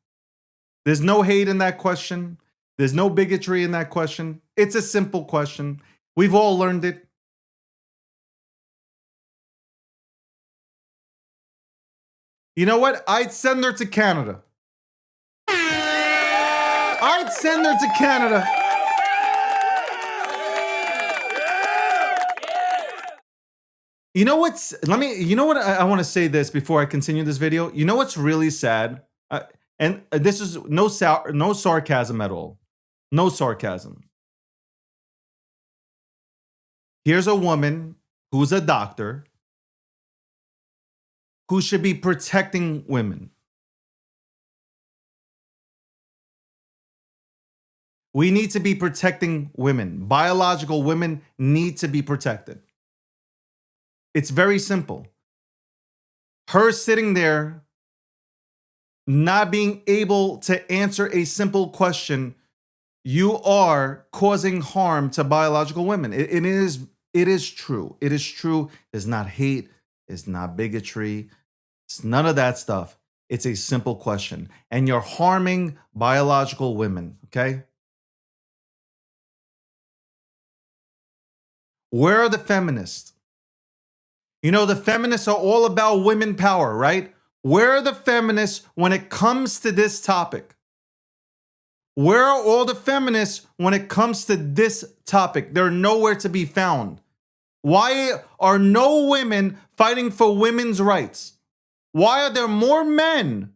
There's no hate in that question. There's no bigotry in that question. It's a simple question. We've all learned it. You know what? I'd send her to Canada. I'd send her to Canada. You know what's, I want to say this before I continue this video. You know what's really sad? And this is no sarcasm at all. No sarcasm. Here's a woman who's a doctor who should be protecting women. We need to be protecting women. Biological women need to be protected. It's very simple. Her sitting there, not being able to answer a simple question, you are causing harm to biological women. It is true. It is true. It's not hate. It's not bigotry. It's none of that stuff. It's a simple question. And you're harming biological women, okay? Where are the feminists? You know, the feminists are all about women power, right? Where are the feminists when it comes to this topic? Where are all the feminists when it comes to this topic? They're nowhere to be found. Why are no women fighting for women's rights? Why are there more men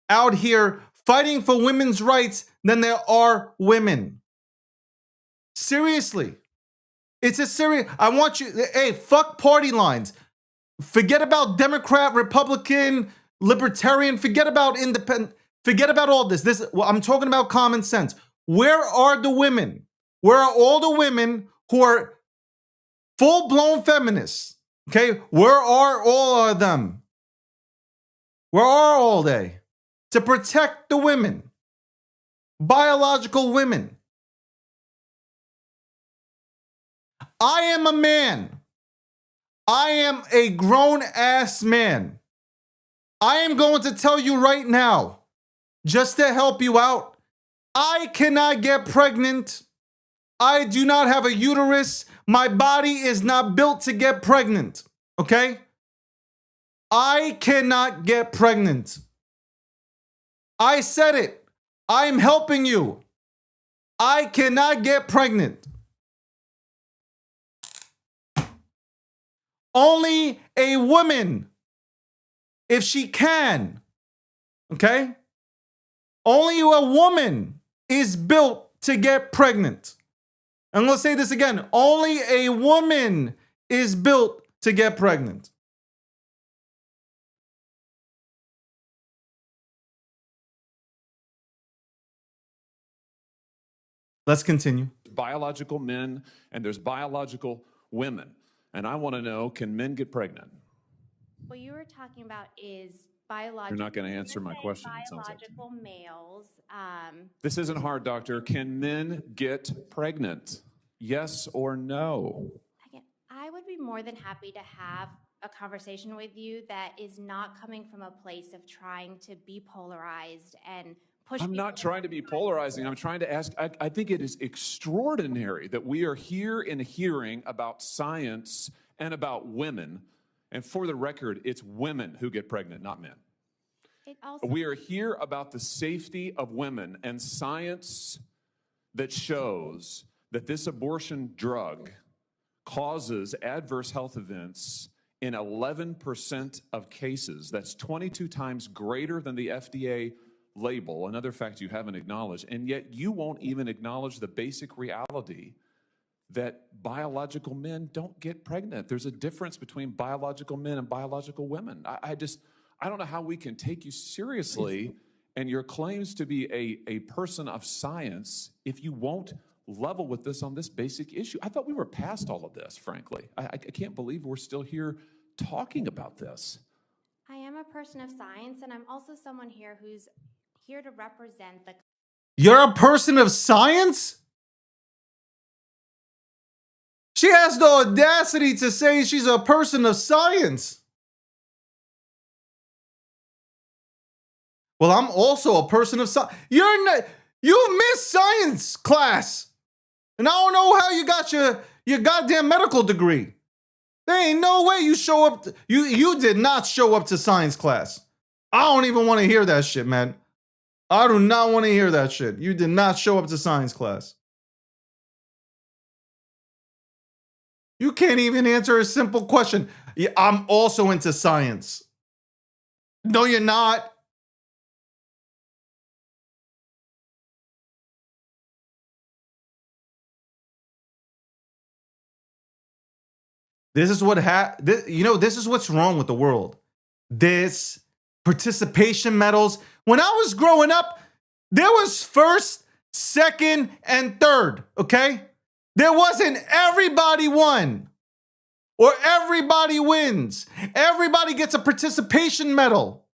out here fighting for women's rights than there are women? Seriously. It's a serious, I want you, hey, fuck party lines. Forget about Democrat, Republican, Libertarian, forget about independent. Forget about all this. Well, I'm talking about common sense. Where are the women? Where are all the women who are full-blown feminists? Okay, where are all of them? Where are all they? To protect the women, biological women. I am a man. I am a grown-ass man. I am going to tell you right now, just to help you out, I cannot get pregnant. I do not have a uterus. My body is not built to get pregnant, okay? I cannot get pregnant. I said it. I'm helping you. I cannot get pregnant. Only a woman, if she can, okay? Only a woman is built to get pregnant. And let's say this again. Only a woman is built to get pregnant. Let's continue. Biological men and there's biological women. And I want to know, can men get pregnant? What you were talking about is biological. You're not going to answer my question, it sounds like. Biological males. This isn't hard, doctor. Can men get pregnant? Yes or no? Again, I would be more than happy to have a conversation with you that is not coming from a place of trying to be polarized and push. I'm not trying to be polarizing. I'm trying to ask. I think it is extraordinary that we are here in a hearing about science and about women. And for the record, it's women who get pregnant, not men. We are here about the safety of women and science that shows that this abortion drug causes adverse health events in 11% of cases. That's 22 times greater than the FDA label, another fact you haven't acknowledged, and yet you won't even acknowledge the basic reality that biological men don't get pregnant. There's a difference between biological men and biological women. I don't know how we can take you seriously and your claims to be a person of science if you won't level with this on this basic issue. I thought we were past all of this, frankly. I can't believe we're still here talking about this. I am a person of science, and I'm also someone here who's here to represent the. You're a person of science? She has the audacity to say she's a person of science. Well, I'm also a person of science. You missed science class. And I don't know how you got your goddamn medical degree. There ain't no way you show up. You did not show up to science class. I don't even want to hear that shit, man. I do not want to hear that shit. You did not show up to science class. You can't even answer a simple question. Yeah, I'm also into science. No, you're not. This is what this is what's wrong with the world. This participation medals. When I was growing up, there was first, second, and third, okay? There wasn't everybody won or everybody wins. Everybody gets a participation medal,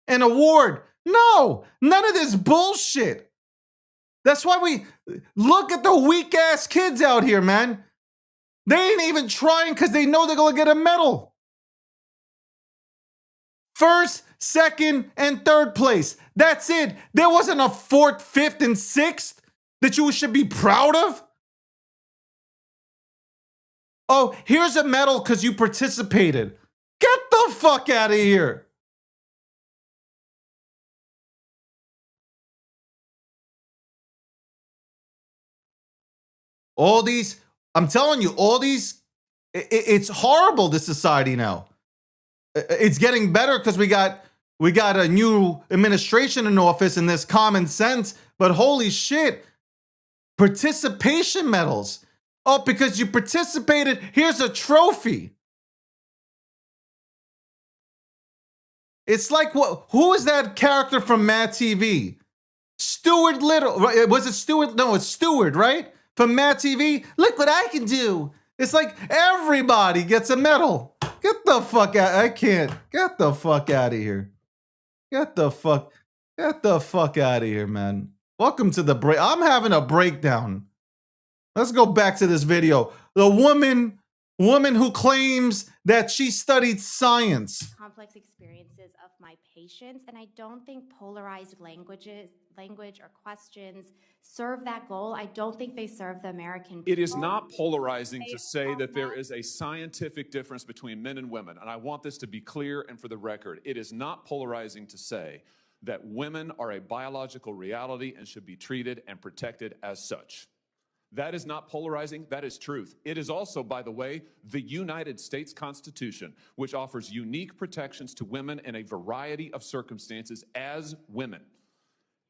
an award. No, none of this bullshit. That's why we look at the weak ass kids out here, man. They ain't even trying because they know they're going to get a medal. First, second, and third place. That's it. There wasn't a fourth, fifth, and sixth that you should be proud of. Oh, here's a medal because you participated. Get the fuck out of here. All these, I'm telling you, all these, it's horrible, this society now. It's getting better because we got a new administration in office and there's common sense, but holy shit, participation medals. Oh, because you participated, here's a trophy. It's like, what? Who is that character from Mad TV? Stuart Little. Right? Was it Stuart? No, it's Stewart, right? From Mad TV. Look what I can do. It's like everybody gets a medal. Get the fuck out. I can't. Get the fuck out of here. Get the fuck out of here, man. Welcome to the break. I'm having a breakdown. Let's go back to this video. The woman who claims that she studied science. Complex experiences of my patients, and I don't think polarized language or questions serve that goal. I don't think they serve the American people. It is not polarizing to say that there is a scientific difference between men and women, and I want this to be clear and for the record. It is not polarizing to say that women are a biological reality and should be treated and protected as such. That is not polarizing, that is truth. It is also, by the way, the United States Constitution, which offers unique protections to women in a variety of circumstances as women.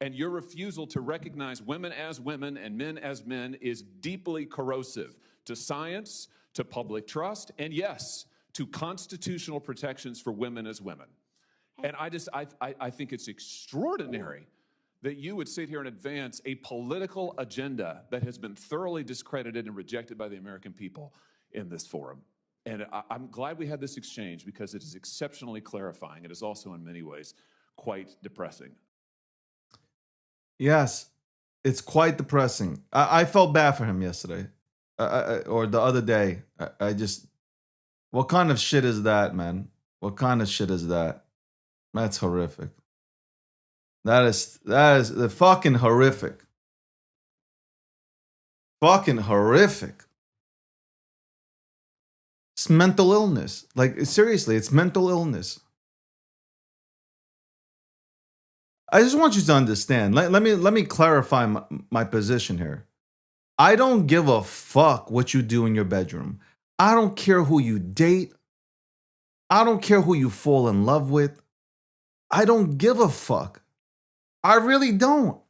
And your refusal to recognize women as women and men as men is deeply corrosive to science, to public trust, and yes, to constitutional protections for women as women. And I think it's extraordinary that you would sit here and advance a political agenda that has been thoroughly discredited and rejected by the American people in this forum. And I'm glad we had this exchange because it is exceptionally clarifying. It is also in many ways quite depressing. Yes, it's quite depressing. I felt bad for him yesterday or the other day. I just, what kind of shit is that, man? What kind of shit is that? That's horrific. That is the fucking horrific. Fucking horrific. It's mental illness. Like, seriously, it's mental illness. I just want you to understand. Let me clarify my position here. I don't give a fuck what you do in your bedroom. I don't care who you date. I don't care who you fall in love with. I don't give a fuck. I really don't.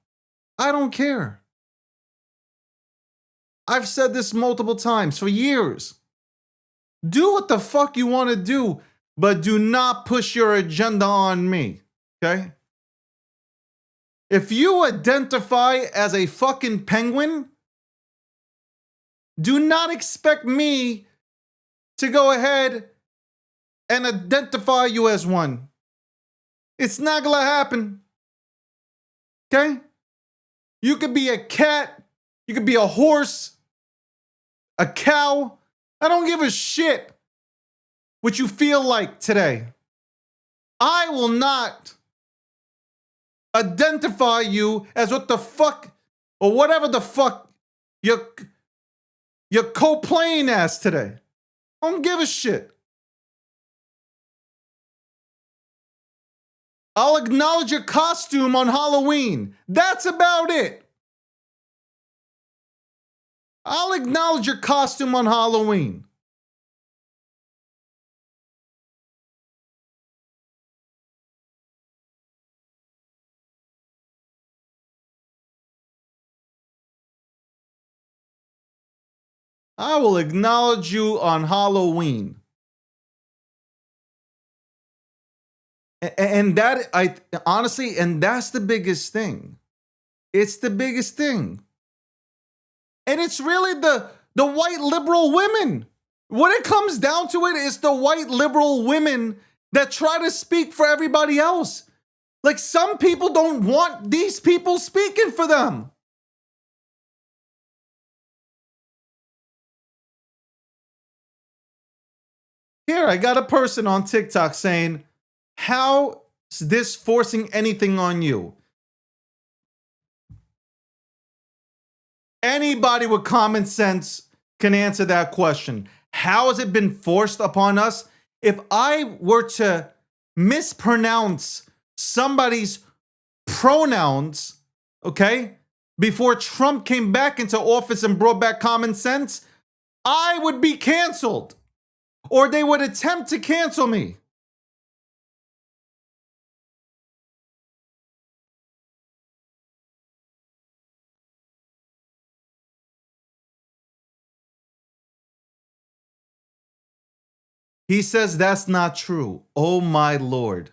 I don't care. I've said this multiple times for years. Do what the fuck you want to do, but do not push your agenda on me, okay? If you identify as a fucking penguin, do not expect me to go ahead and identify you as one. It's not gonna happen. Okay? You could be a cat, you could be a horse, a cow. I don't give a shit what you feel like today. I will not identify you as what the fuck or whatever the fuck you're co-playing as today. I don't give a shit. I'll acknowledge your costume on Halloween. That's about it. I'll acknowledge your costume on Halloween. I will acknowledge you on Halloween. And that, honestly, and that's the biggest thing. It's the biggest thing. And it's really the white liberal women. When it comes down to it, it's the white liberal women that try to speak for everybody else. Like, some people don't want these people speaking for them. Here, I got a person on TikTok saying, how is this forcing anything on you? Anybody with common sense can answer that question. How has it been forced upon us? If I were to mispronounce somebody's pronouns, okay, before Trump came back into office and brought back common sense, I would be canceled. Or they would attempt to cancel me. He says that's not true. Oh my Lord.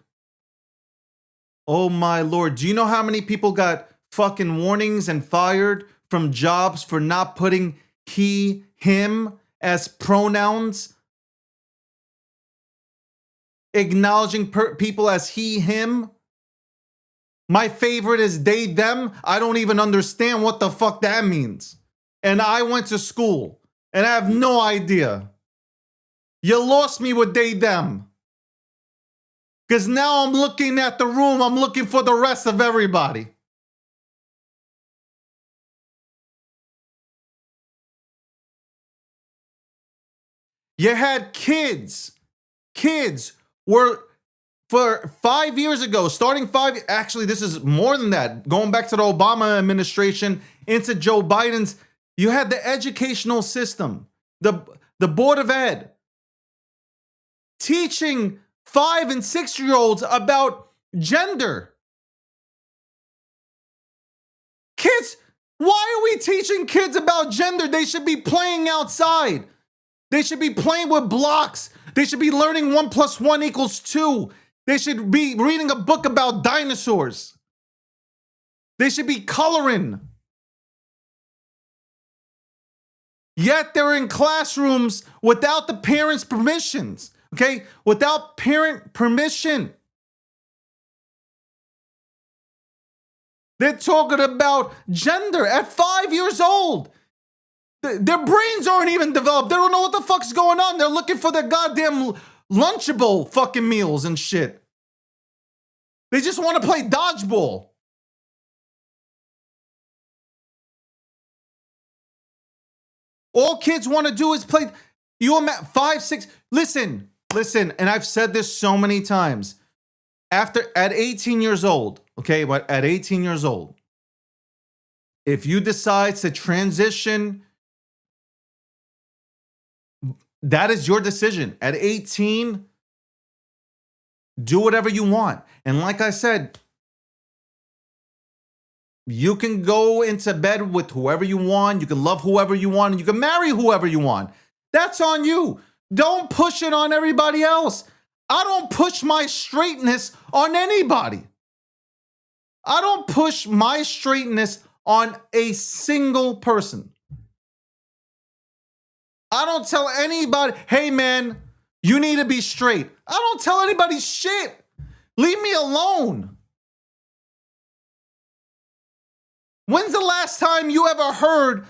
Oh my Lord. Do you know how many people got fucking warnings and fired from jobs for not putting he, him as pronouns? Acknowledging people as he, him? My favorite is they, them. I don't even understand what the fuck that means. And I went to school and I have no idea. You lost me with they, them. Because now I'm looking at the room, I'm looking for the rest of everybody. You had kids were, for 5 years ago, actually this is more than that, going back to the Obama administration into Joe Biden's, you had the educational system, the Board of Ed, teaching 5 and 6-year-olds about gender. Kids, why are we teaching kids about gender? They should be playing outside. They should be playing with blocks. They should be learning 1 + 1 = 2. They should be reading a book about dinosaurs. They should be coloring. Yet they're in classrooms without the parents' permissions, okay? Without parent permission. They're talking about gender at 5 years old. Their brains aren't even developed. They don't know what the fuck's going on. They're looking for their goddamn Lunchable fucking meals and shit. They just want to play dodgeball. All kids want to do is play. You 5, 6. Listen, and I've said this so many times. At 18 years old, okay, but at 18 years old, if you decide to transition, that is your decision. At 18, do whatever you want. And like I said, you can go into bed with whoever you want. You can love whoever you want. And you can marry whoever you want. That's on you. Don't push it on everybody else. I don't push my straightness on anybody. I don't push my straightness on a single person. I don't tell anybody, hey man, you need to be straight. I don't tell anybody shit. Leave me alone. When's the last time you ever heard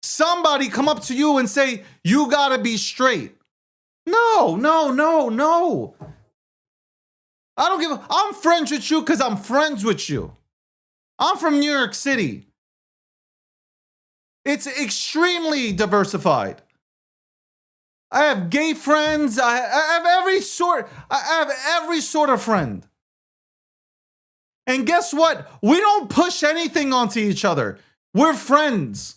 somebody come up to you and say, you gotta be straight? No. I don't give a, I'm friends with you because I'm friends with you. I'm from New York City. It's extremely diversified. I have gay friends. I have every sort of friend. And guess what? We don't push anything onto each other. We're friends.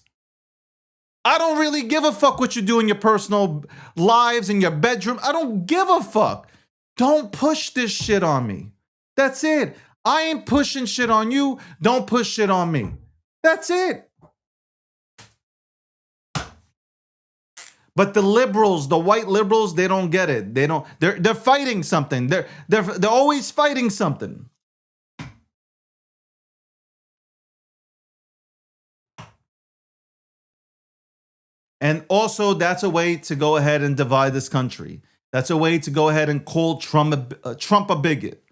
I don't really give a fuck what you do in your personal lives, in your bedroom. I don't give a fuck. Don't push this shit on me. That's it. I ain't pushing shit on you. Don't push shit on me. That's it. But the liberals, the white liberals, they don't get it. They're fighting something. They're always fighting something. And also, that's a way to go ahead and divide this country. That's a way to go ahead and call Trump a bigot,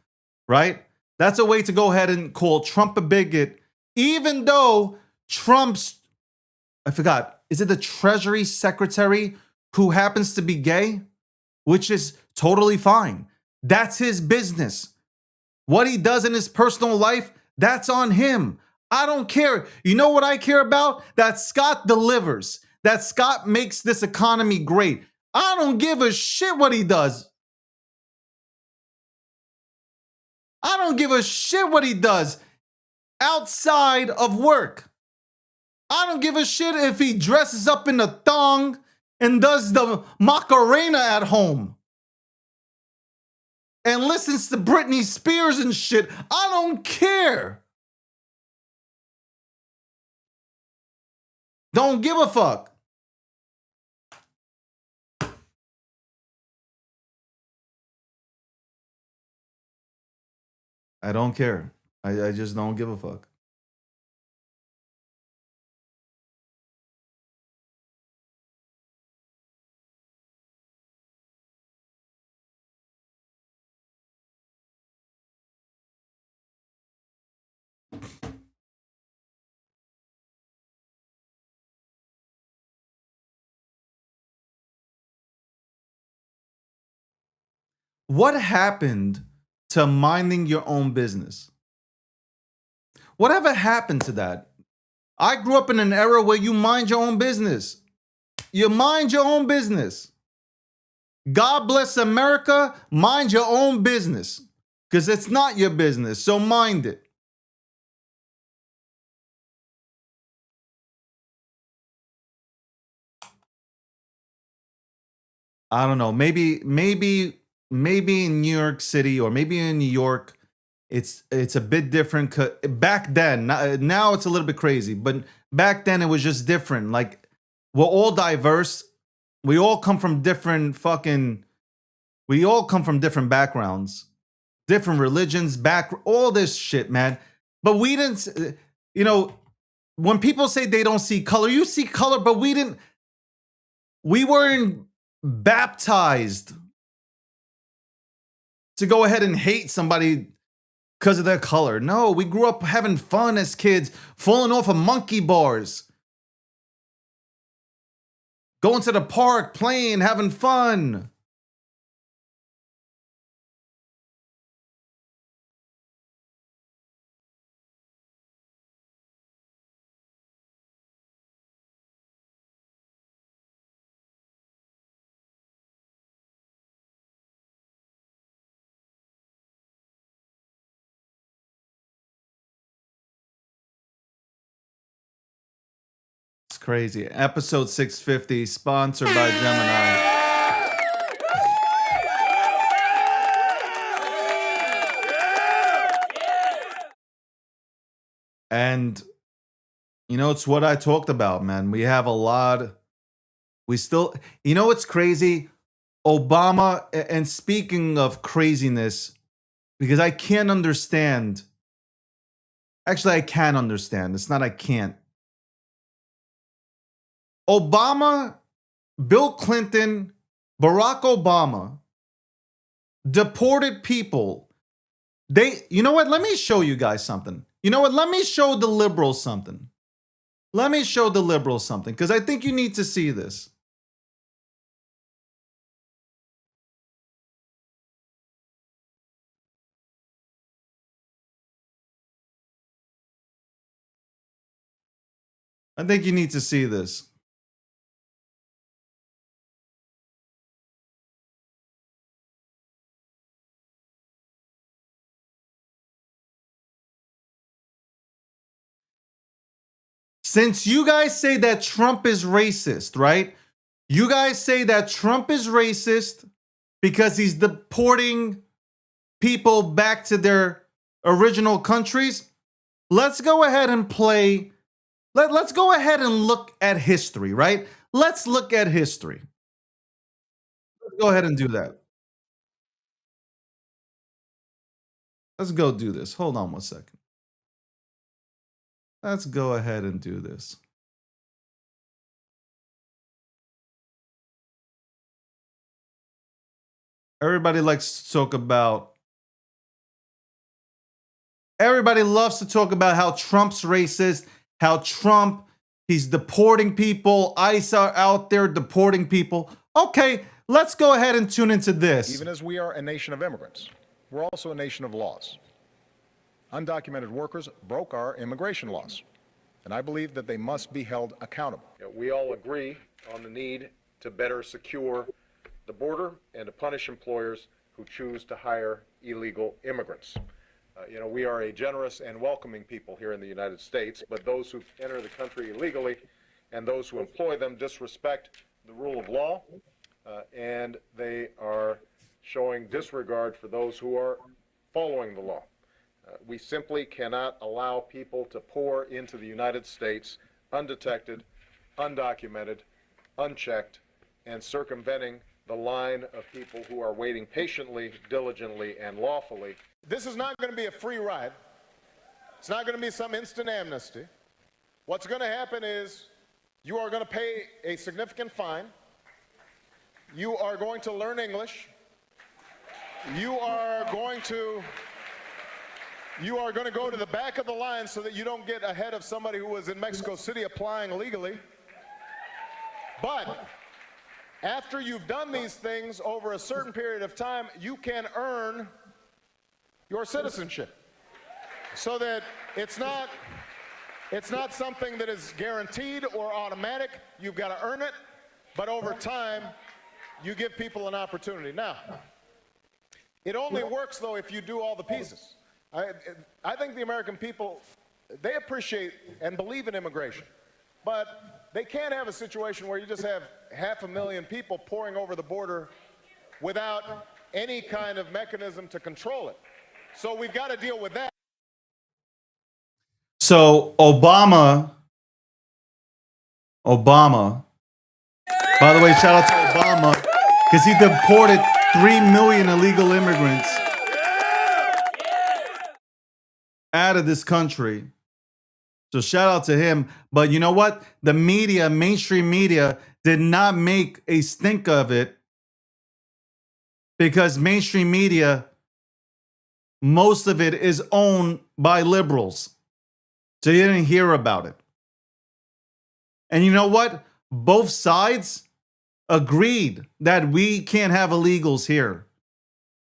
right? That's a way to go ahead and call Trump a bigot, even though Trump's, I forgot, is it the Treasury Secretary who happens to be gay? Which is totally fine. That's his business. What he does in his personal life, that's on him. I don't care. You know what I care about? That Scott delivers. That Scott makes this economy great. I don't give a shit what he does. I don't give a shit what he does outside of work. I don't give a shit if he dresses up in a thong and does the Macarena at home and listens to Britney Spears and shit. I don't care. Don't give a fuck. I don't care. I just don't give a fuck. What happened to minding your own business? Whatever happened to that? I grew up in an era where you mind your own business. You mind your own business. God bless America. Mind your own business. Because it's not your business. So mind it. I don't know. Maybe in New York City or maybe in New York, it's a bit different. Back then, now it's a little bit crazy, but back then it was just different. Like, we're all diverse. We all come from different backgrounds, different religions, all this shit, man. But we didn't, when people say they don't see color, you see color, but we weren't baptized to go ahead and hate somebody because of their color. No, we grew up having fun as kids, falling off of monkey bars, going to the park, playing, having fun. It's crazy. Episode 650, sponsored by Gemini. And, it's what I talked about, man. We have a lot. What's crazy? Obama, and speaking of craziness, because I can't understand. Actually, I can understand. It's not I can't. Obama, Bill Clinton, Barack Obama deported people. You know what? Let me show you guys something. You know what? Let me show the liberals something. Because I think you need to see this. I think you need to see this. Since you guys say that Trump is racist, right? You guys say that Trump is racist because he's deporting people back to their original countries. Let's go ahead and play. Let's go ahead and look at history, right? Let's look at history. Let's go ahead and do that. Let's go do this. Hold on one second. Let's go ahead and do this. Everybody loves to talk about how Trump's racist, how he's deporting people. ICE are out there deporting people. Okay, let's go ahead and tune into this. Even as we are a nation of immigrants, we're also a nation of laws. Undocumented workers broke our immigration laws, and I believe that they must be held accountable. We all agree on the need to better secure the border and to punish employers who choose to hire illegal immigrants. We are a generous and welcoming people here in the United States, but those who enter the country illegally and those who employ them disrespect the rule of law, and they are showing disregard for those who are following the law. We simply cannot allow people to pour into the United States undetected, undocumented, unchecked, and circumventing the line of people who are waiting patiently, diligently, and lawfully. This is not going to be a free ride. It's not going to be some instant amnesty. What's going to happen is you are going to pay a significant fine. You are going to learn English. You are going to go to the back of the line so that you don't get ahead of somebody who was in Mexico City applying legally. But after you've done these things over a certain period of time, you can earn your citizenship. So that it's not something that is guaranteed or automatic. You've got to earn it, but over time, you give people an opportunity. Now, it only works, though, if you do all the pieces. I think the American people, they appreciate and believe in immigration, but they can't have a situation where you just have 500,000 people pouring over the border without any kind of mechanism to control it. So we've got to deal with that. So Obama, by the way, shout out to Obama, because he deported 3 million illegal immigrants out of this country. So shout out to him. But you know what? The media, mainstream media, did not make a stink of it, because mainstream media, most of it is owned by liberals. So you didn't hear about it. And you know what? Both sides agreed that we can't have illegals here.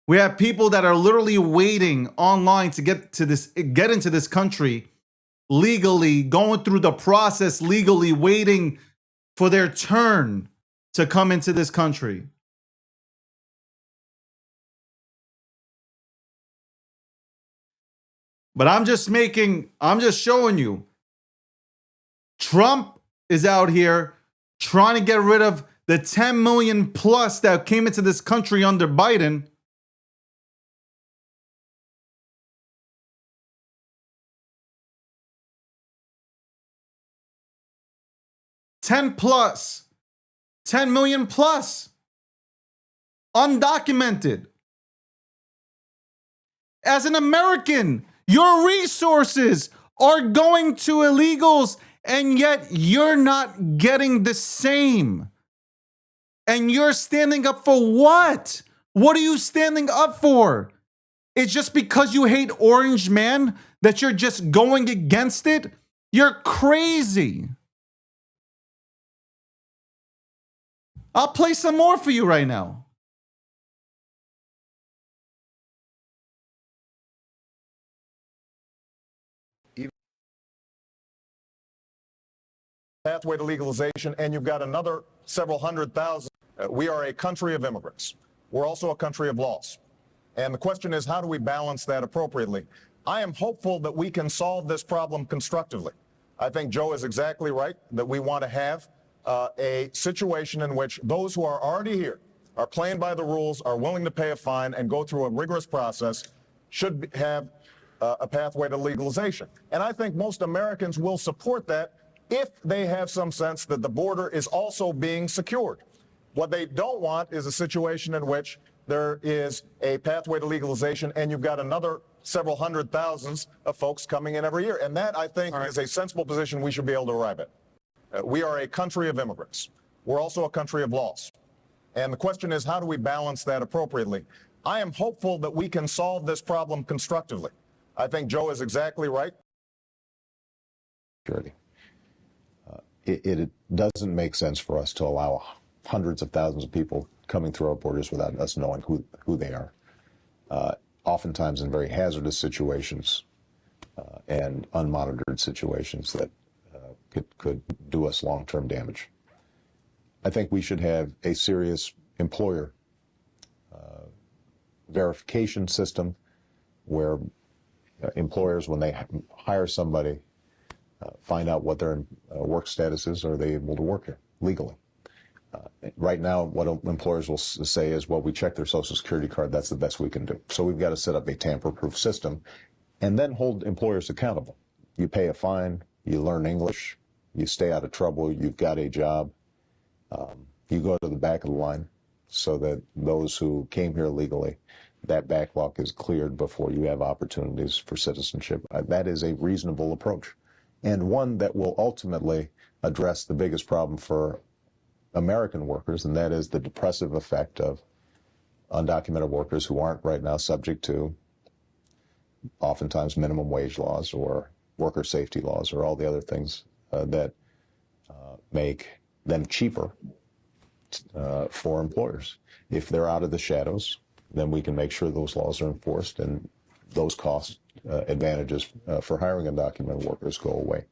We have people that are literally waiting online to get into this country legally, going through the process legally, waiting for their turn to come into this country. But I'm just showing you. Trump is out here trying to get rid of the 10 million plus that came into this country under Biden. $10 million plus, undocumented. As an American, your resources are going to illegals, and yet you're not getting the same. And you're standing up for what? What are you standing up for? It's just because you hate Orange Man that you're just going against it? You're crazy. I'll play some more for you right now. Pathway to legalization, and you've got another several 100,000. We are a country of immigrants. We're also a country of laws. And the question is, how do we balance that appropriately? I am hopeful that we can solve this problem constructively. I think Joe is exactly right, that we want to have a situation in which those who are already here, are playing by the rules, are willing to pay a fine and go through a rigorous process, should have a pathway to legalization. And I think most Americans will support that if they have some sense that the border is also being secured. What they don't want is a situation in which there is a pathway to legalization and you've got another several 100,000 of folks coming in every year. And that, I think, is a sensible position we should be able to arrive at. We are a country of immigrants. We're also a country of laws. And the question is, how do we balance that appropriately? I am hopeful that we can solve this problem constructively. I think Joe is exactly right. It doesn't make sense for us to allow hundreds of thousands of people coming through our borders without us knowing who they are, oftentimes in very hazardous situations and unmonitored situations that could do us long-term damage. I think we should have a serious employer verification system where employers, when they hire somebody, find out what their work status is. Are they able to work here legally? Right now, what employers will say is, well, we check their Social Security card. That's the best we can do. So we've got to set up a tamper-proof system and then hold employers accountable. You pay a fine, you learn English, you stay out of trouble, you've got a job, you go to the back of the line. so that those who came here legally, that backlog is cleared before you have opportunities for citizenship. That is a reasonable approach, and one that will ultimately address the biggest problem for American workers, and that is the depressive effect of undocumented workers who aren't right now subject to oftentimes minimum wage laws or worker safety laws or all the other things that make them cheaper for employers. If they're out of the shadows, then we can make sure those laws are enforced and those cost advantages for hiring undocumented workers go away.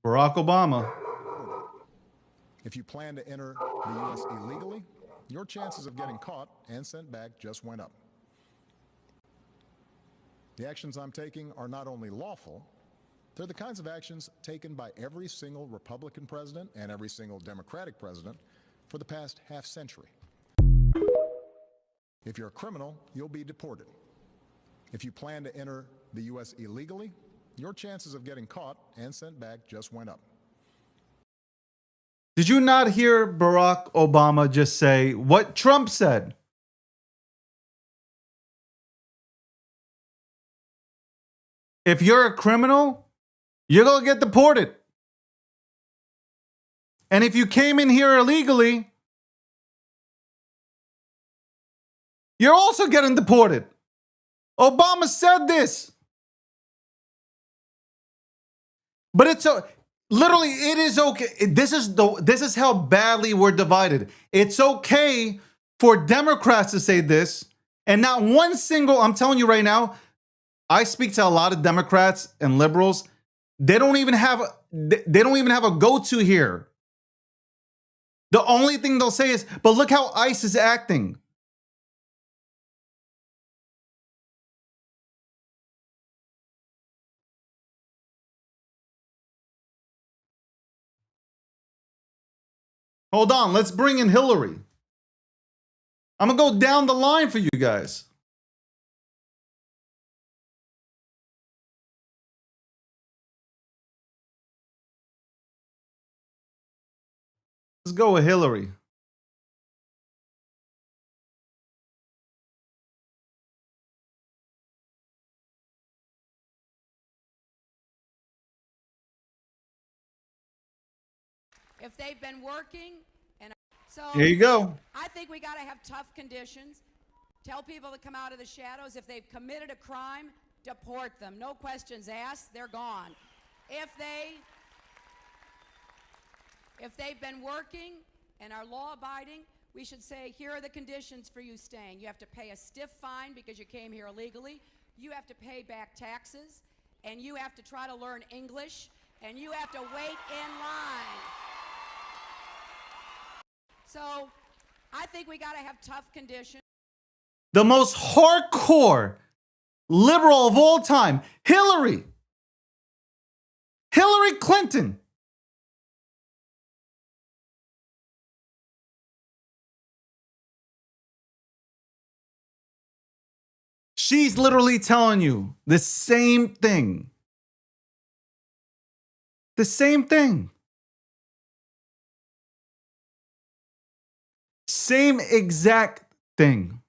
Barack Obama. If you plan to enter the U.S. illegally, your chances of getting caught and sent back just went up. The actions I'm taking are not only lawful, they're the kinds of actions taken by every single Republican president and every single Democratic president for the past half century. If you're a criminal, you'll be deported. If you plan to enter the U.S. illegally, your chances of getting caught and sent back just went up. Did you not hear Barack Obama just say what Trump said? If you're a criminal, you're going to get deported. And if you came in here illegally, you're also getting deported. Obama said this. But it's literally, it is okay. This is how badly we're divided. It's okay for Democrats to say this, and not one single, I'm telling you right now, I speak to a lot of Democrats and liberals. They don't even have a go-to here. The only thing they'll say is, but look how ICE is acting. Hold on, let's bring in Hillary. I'm gonna go down the line for you guys. Let's go with Hillary. If they've been working, and so Here you go. I think we got to have tough conditions. Tell people to come out of the shadows. If they've committed a crime, deport them. No questions asked. They're gone. If they've been working and are law-abiding, we should say, here are the conditions for you staying. You have to pay a stiff fine because you came here illegally. You have to pay back taxes, and you have to try to learn English, and you have to wait in line. So I think we got to have tough conditions. The most hardcore liberal of all time, Hillary Clinton. She's literally telling you the same thing. The same thing. Same exact thing.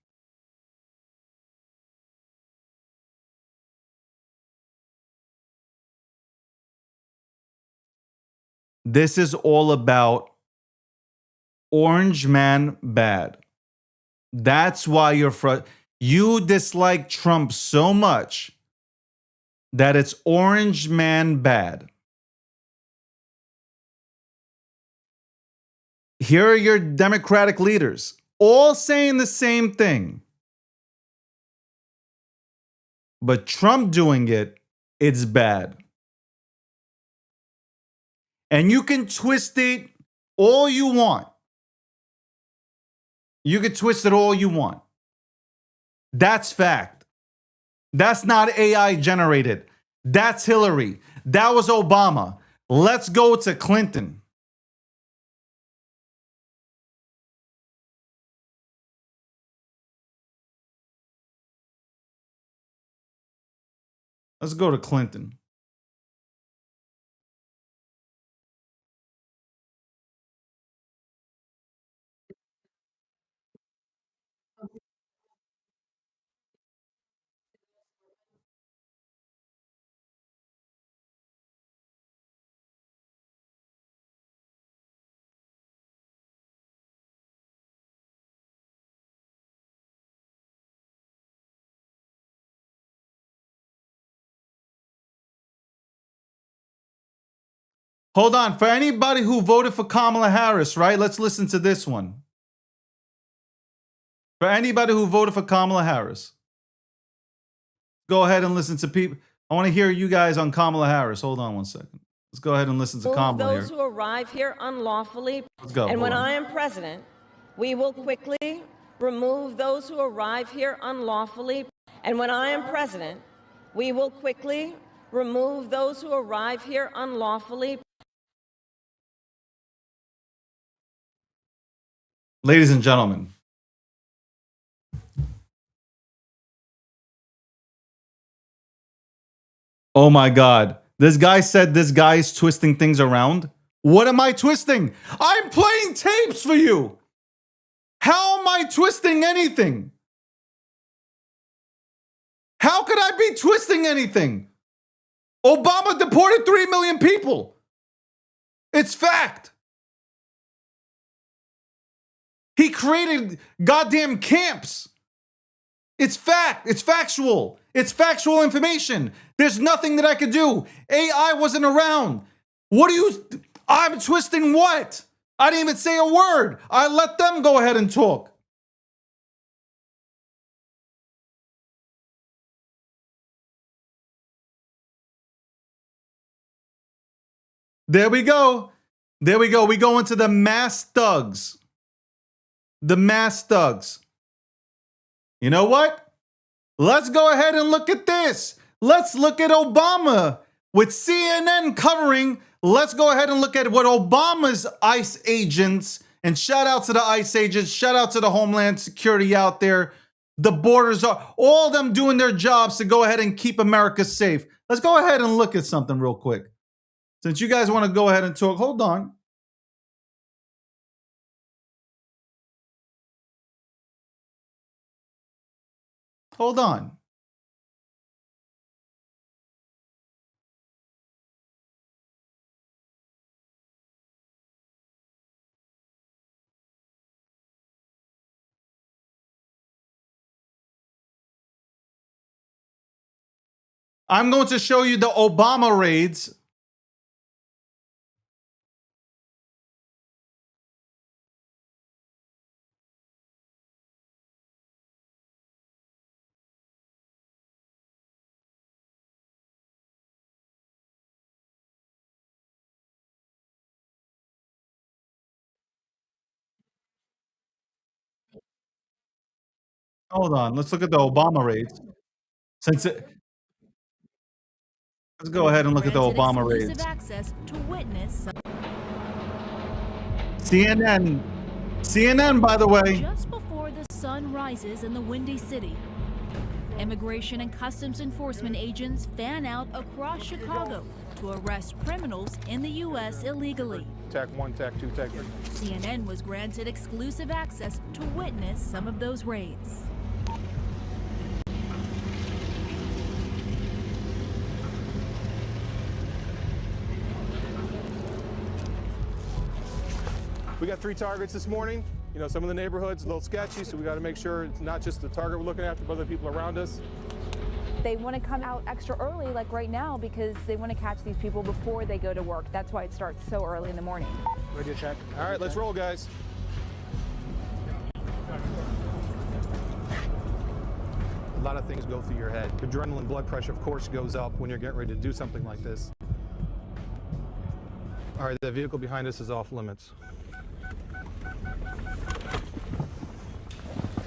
This is all about Orange Man bad. That's why you dislike Trump so much that it's Orange Man bad. Here are your Democratic leaders, all saying the same thing. But Trump doing it, it's bad. And you can twist it all you want. You can twist it all you want. That's fact. That's not AI generated. That's Hillary. That was Obama. Let's go to Clinton. Let's go to Clinton. Hold on. For anybody who voted for Kamala Harris, right? Let's listen to this one. For anybody who voted for Kamala Harris, go ahead and listen to people. I want to hear you guys on Kamala Harris. Hold on one second. Let's go ahead and listen to Kamala here. Those who arrive here unlawfully. Let's go. And when Hold on. I am president, we will quickly remove those who arrive here unlawfully. And when I am president, we will quickly remove those who arrive here unlawfully. Ladies and gentlemen, oh my God. This guy said this guy's twisting things around. What am I twisting? I'm playing tapes for you. How am I twisting anything? How could I be twisting anything? Obama deported 3 million people. It's fact. He created goddamn camps. It's fact. It's factual. It's factual information. There's nothing that I could do. AI wasn't around. What do you... I'm twisting what? I didn't even say a word. I let them go ahead and talk. There we go. There we go. We go into the mass thugs. The mass thugs. You know what? Let's go ahead and look at this. Let's look at Obama with CNN covering. Let's go ahead and look at what Obama's ICE agents, and shout out to the ICE agents, shout out to the Homeland Security out there. The borders are all of them doing their jobs to go ahead and keep America safe. Let's go ahead and look at something real quick. Since you guys want to go ahead and talk, hold on. Hold on. I'm going to show you the Obama raids. Hold on. Let's look at the Obama raids. Let's go ahead and look at the Obama raids. Access to witness CNN, by the way. just before the sun rises in the Windy City. Immigration and Customs Enforcement agents fan out across Chicago to arrest criminals in the U.S. illegally. Tac 1, Tac 2, Tac 3. CNN was granted exclusive access to witness some of those raids. We got 3 targets this morning. You know, some of the neighborhoods a little sketchy, so we got to make sure it's not just the target we're looking after, but other people around us. They want to come out extra early, like right now, because they want to catch these people before they go to work. That's why it starts so early in the morning. Ready to check? All right, let's roll, guys. A lot of things go through your head. Adrenaline, blood pressure, of course, goes up when you're getting ready to do something like this. All right, the vehicle behind us is off limits.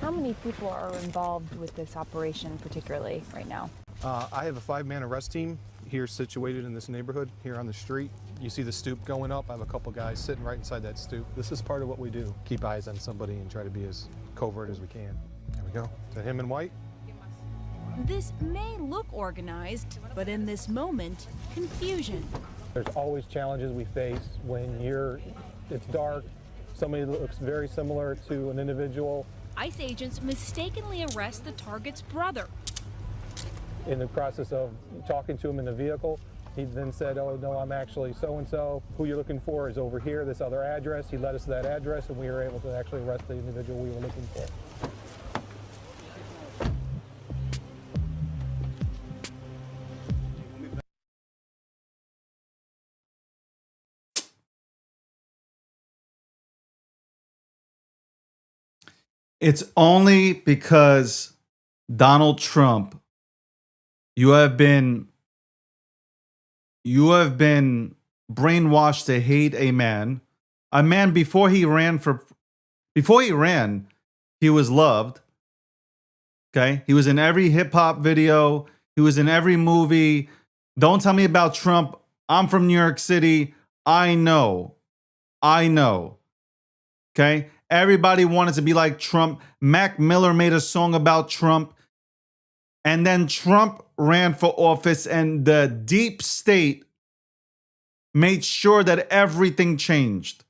How many people are involved with this operation, particularly right now? I have a 5-man arrest team here situated in this neighborhood, here on the street. You see the stoop going up. I have a couple guys sitting right inside that stoop. This is part of what we do. Keep eyes on somebody and try to be as covert as we can. There we go. Is that him in white? This may look organized, but in this moment, confusion. There's always challenges we face when it's dark, somebody looks very similar to an individual. ICE agents mistakenly arrest the target's brother. In the process of talking to him in the vehicle, he then said, "Oh, no, I'm actually so-and-so. Who you're looking for is over here, this other address." He led us to that address, and we were able to actually arrest the individual we were looking for. It's only because Donald Trump, you have been brainwashed to hate a man before he ran, he was loved. Okay? He was in every hip hop video, he was in every movie. Don't tell me about Trump. I'm from New York City. I know. Okay? Everybody wanted to be like Trump. Mac Miller made a song about Trump. And then Trump ran for office, and the deep state made sure that everything changed.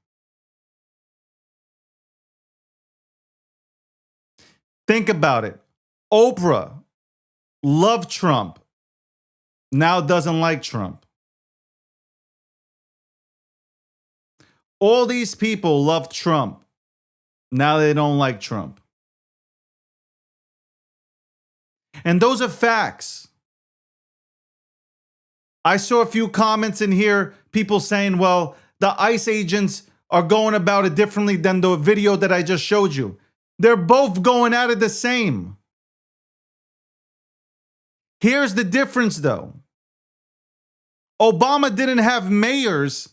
Think about it. Oprah loved Trump, now doesn't like Trump. All these people love Trump, now they don't like Trump. And those are facts. I saw a few comments in here, people saying, well, the ICE agents are going about it differently than the video that I just showed you. They're both going at it the same. Here's the difference, though. Obama didn't have mayors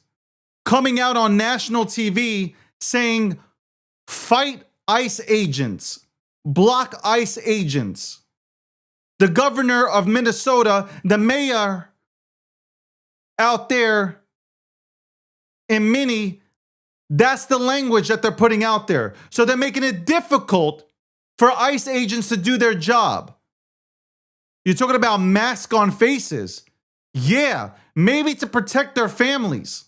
coming out on national TV saying, fight ICE agents, block ICE agents. The governor of Minnesota, the mayor out there in Minnie, that's the language that they're putting out there. So they're making it difficult for ICE agents to do their job. You're talking about masks on faces. Yeah, maybe to protect their families.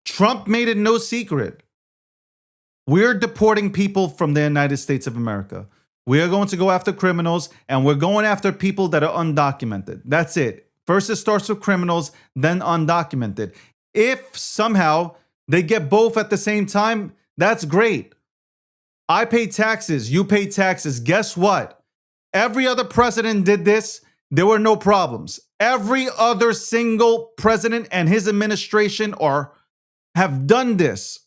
Trump made it no secret. We're deporting people from the United States of America. We are going to go after criminals, and we're going after people that are undocumented. That's it. First, it starts with criminals, then undocumented. If somehow they get both at the same time, that's great. I pay taxes. You pay taxes. Guess what? Every other president did this. There were no problems. Every other single president and his administration have done this.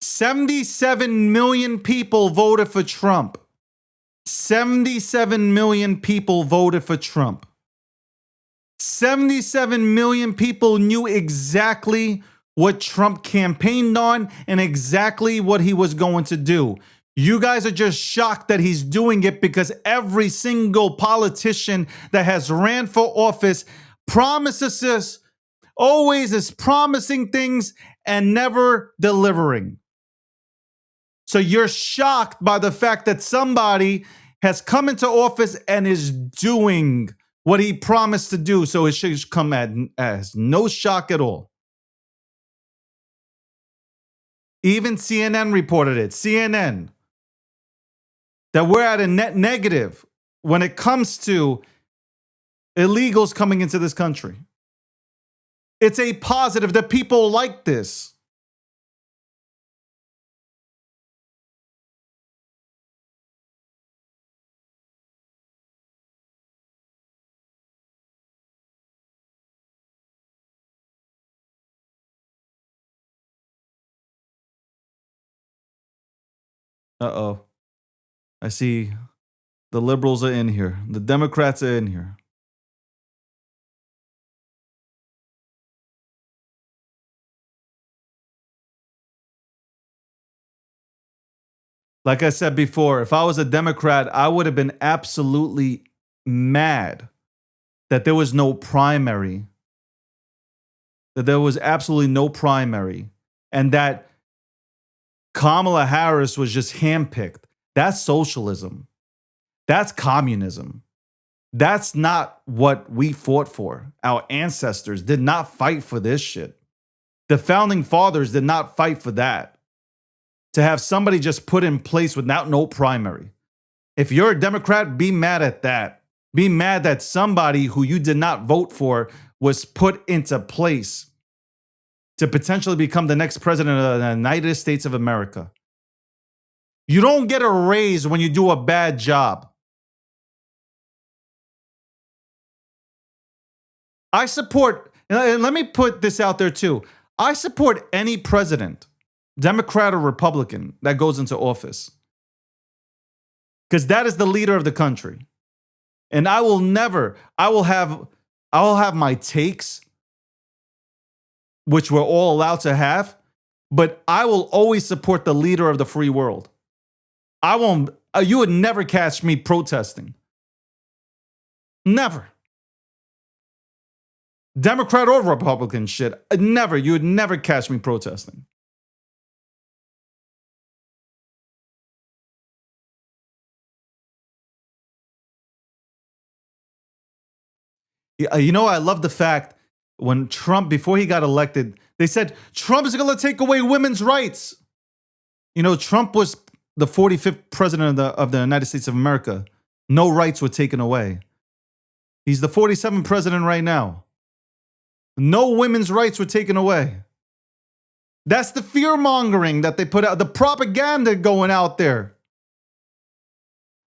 $77 million people voted for Trump. 77 million people voted for Trump. 77 million people knew exactly what Trump campaigned on and exactly what he was going to do. You guys are just shocked that he's doing it because every single politician that has ran for office promises this, always is promising things and never delivering. So you're shocked by the fact that somebody has come into office and is doing what he promised to do. So it should come as no shock at all. Even CNN reported it. CNN. That we're at a net negative when it comes to illegals coming into this country. It's a positive that people like this. Uh-oh. I see the liberals are in here. The Democrats are in here. Like I said before, if I was a Democrat, I would have been absolutely mad that there was no primary. That there was absolutely no primary. And that Kamala Harris was just handpicked. That's socialism. That's communism. That's not what we fought for. Our ancestors did not fight for this shit. The founding fathers did not fight for that. To have somebody just put in place without no primary. If you're a Democrat, be mad at that. Be mad that somebody who you did not vote for was put into place to potentially become the next president of the United States of America. You don't get a raise when you do a bad job. I support, and let me put this out there too. I support any president, Democrat or Republican, that goes into office. Because that is the leader of the country. And I will have my takes, which we're all allowed to have, but I will always support the leader of the free world. You would never catch me protesting. Never. Democrat or Republican shit. Never. You would never catch me protesting. You know, I love the fact when Trump, before he got elected, they said, Trump is going to take away women's rights. You know, Trump was the 45th president of the United States of America. No rights were taken away. He's the 47th president right now. No women's rights were taken away. That's the fear-mongering that they put out, the propaganda going out there.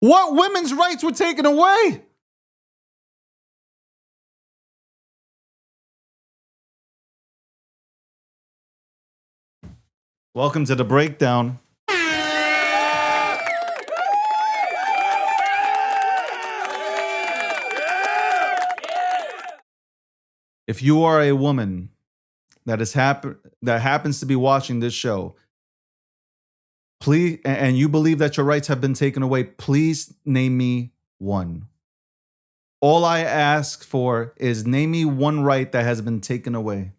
What women's rights were taken away? Welcome to the breakdown. If you are a woman that happens to be watching this show, please, and you believe that your rights have been taken away, please name me one. All I ask for is name me one right that has been taken away.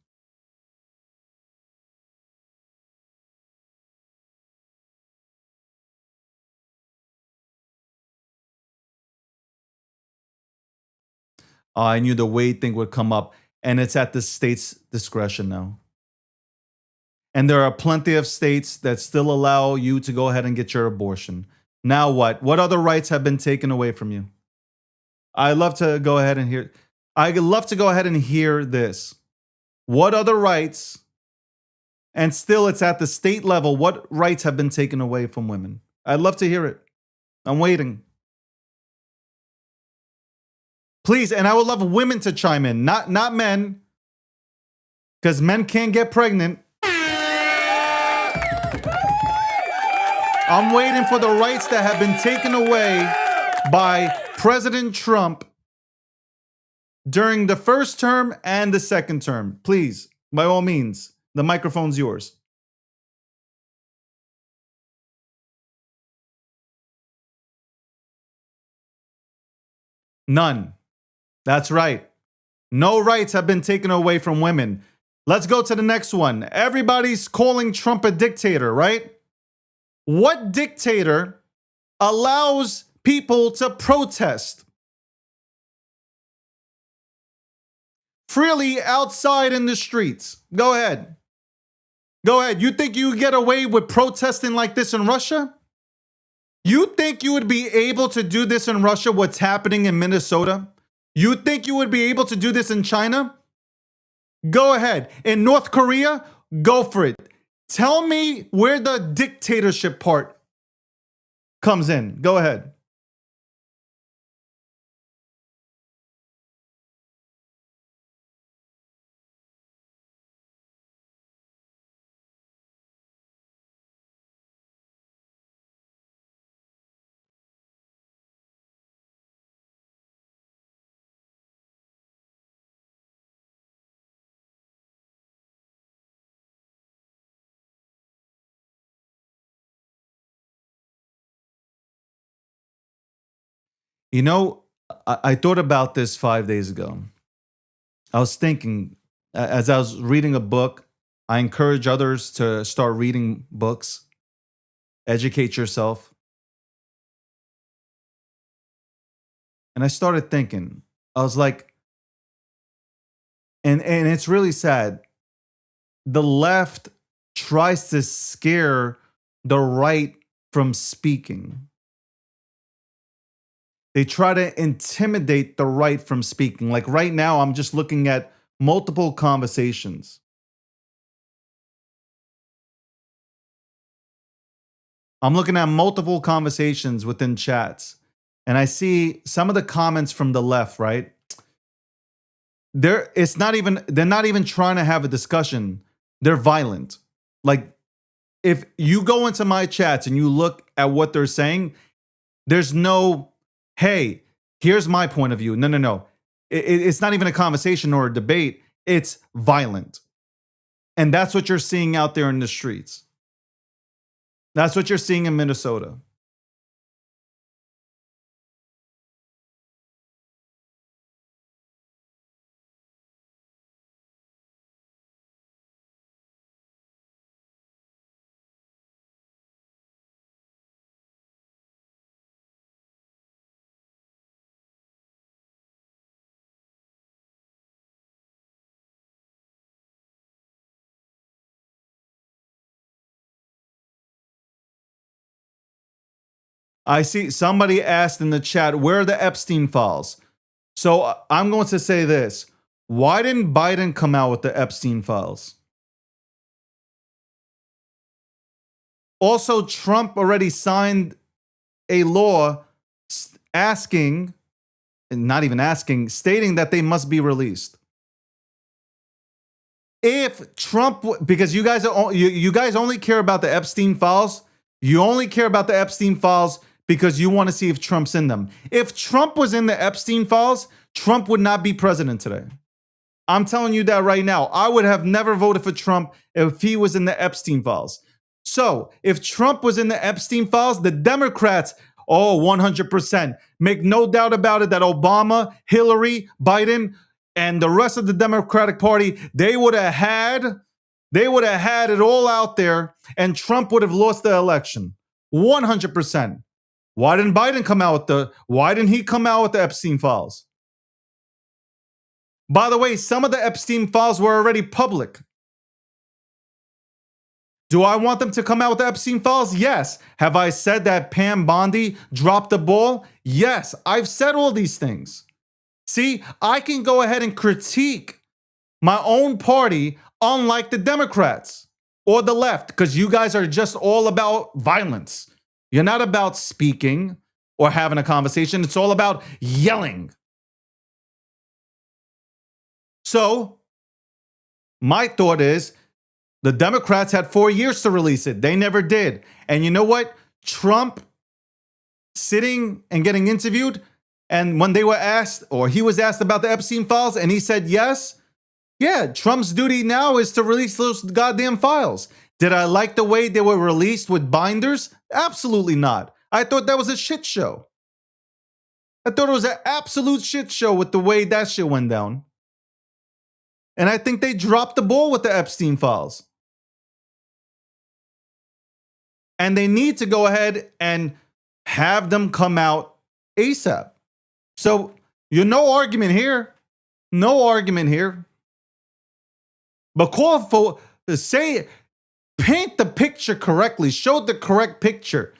I knew the Wade thing would come up, and it's at the state's discretion now. And there are plenty of states that still allow you to go ahead and get your abortion. Now what? What other rights have been taken away from you? I'd love to go ahead and hear this. What other rights, and still it's at the state level, what rights have been taken away from women? I'd love to hear it. I'm waiting. Please, and I would love women to chime in, not men, because men can't get pregnant. I'm waiting for the rights that have been taken away by President Trump during the first term and the second term. Please, by all means, the microphone's yours. None. That's right. No rights have been taken away from women. Let's go to the next one. Everybody's calling Trump a dictator, right? What dictator allows people to protest freely outside in the streets? Go ahead. Go ahead. You think you get away with protesting like this in Russia? You think you would be able to do this in Russia, what's happening in Minnesota? You think you would be able to do this in China? Go ahead. In North Korea, go for it. Tell me where the dictatorship part comes in. Go ahead. You know, I thought about this 5 days ago. I was thinking, as I was reading a book, I encourage others to start reading books, educate yourself. And I started thinking, I was like, and it's really sad. The left tries to scare the right from speaking. They try to intimidate the right from speaking. Like right now, I'm just looking at multiple conversations. I'm looking at multiple conversations within chats. And I see some of the comments from the left, right? They're not even trying to have a discussion. They're violent. Like, if you go into my chats and you look at what they're saying, there's no, hey, here's my point of view. No. It's not even a conversation or a debate. It's violent. And that's what you're seeing out there in the streets. That's what you're seeing in Minnesota. I see somebody asked in the chat, where are the Epstein files? So I'm going to say this. Why didn't Biden come out with the Epstein files? Also, Trump already signed a law asking, not even asking, stating that they must be released. If Trump, because you guys only care about the Epstein files. You only care about the Epstein files because you want to see if Trump's in them. If Trump was in the Epstein files, Trump would not be president today. I'm telling you that right now. I would have never voted for Trump if he was in the Epstein files. So if Trump was in the Epstein files, the Democrats, 100%. Make no doubt about it that Obama, Hillary, Biden, and the rest of the Democratic Party, they would have had it all out there, and Trump would have lost the election. 100%. Why didn't Biden come out with why didn't he come out with the Epstein files? By the way, some of the Epstein files were already public. Do I want them to come out with the Epstein files? Yes. Have I said that Pam Bondi dropped the ball? Yes. I've said all these things. See, I can go ahead and critique my own party, unlike the Democrats or the left, because you guys are just all about violence. You're not about speaking or having a conversation. It's all about yelling. So my thought is the Democrats had 4 years to release it. They never did. And you know what? Trump sitting and getting interviewed, and when they were asked, or he was asked about the Epstein files, and he said yes. Yeah, Trump's duty now is to release those goddamn files. Did I like the way they were released with binders? Absolutely not. I thought that was a shit show. I thought it was an absolute shit show with the way that shit went down. And I think they dropped the ball with the Epstein files. And they need to go ahead and have them come out ASAP. So, no argument here. No argument here. But call for, paint the picture correctly. Show the correct picture.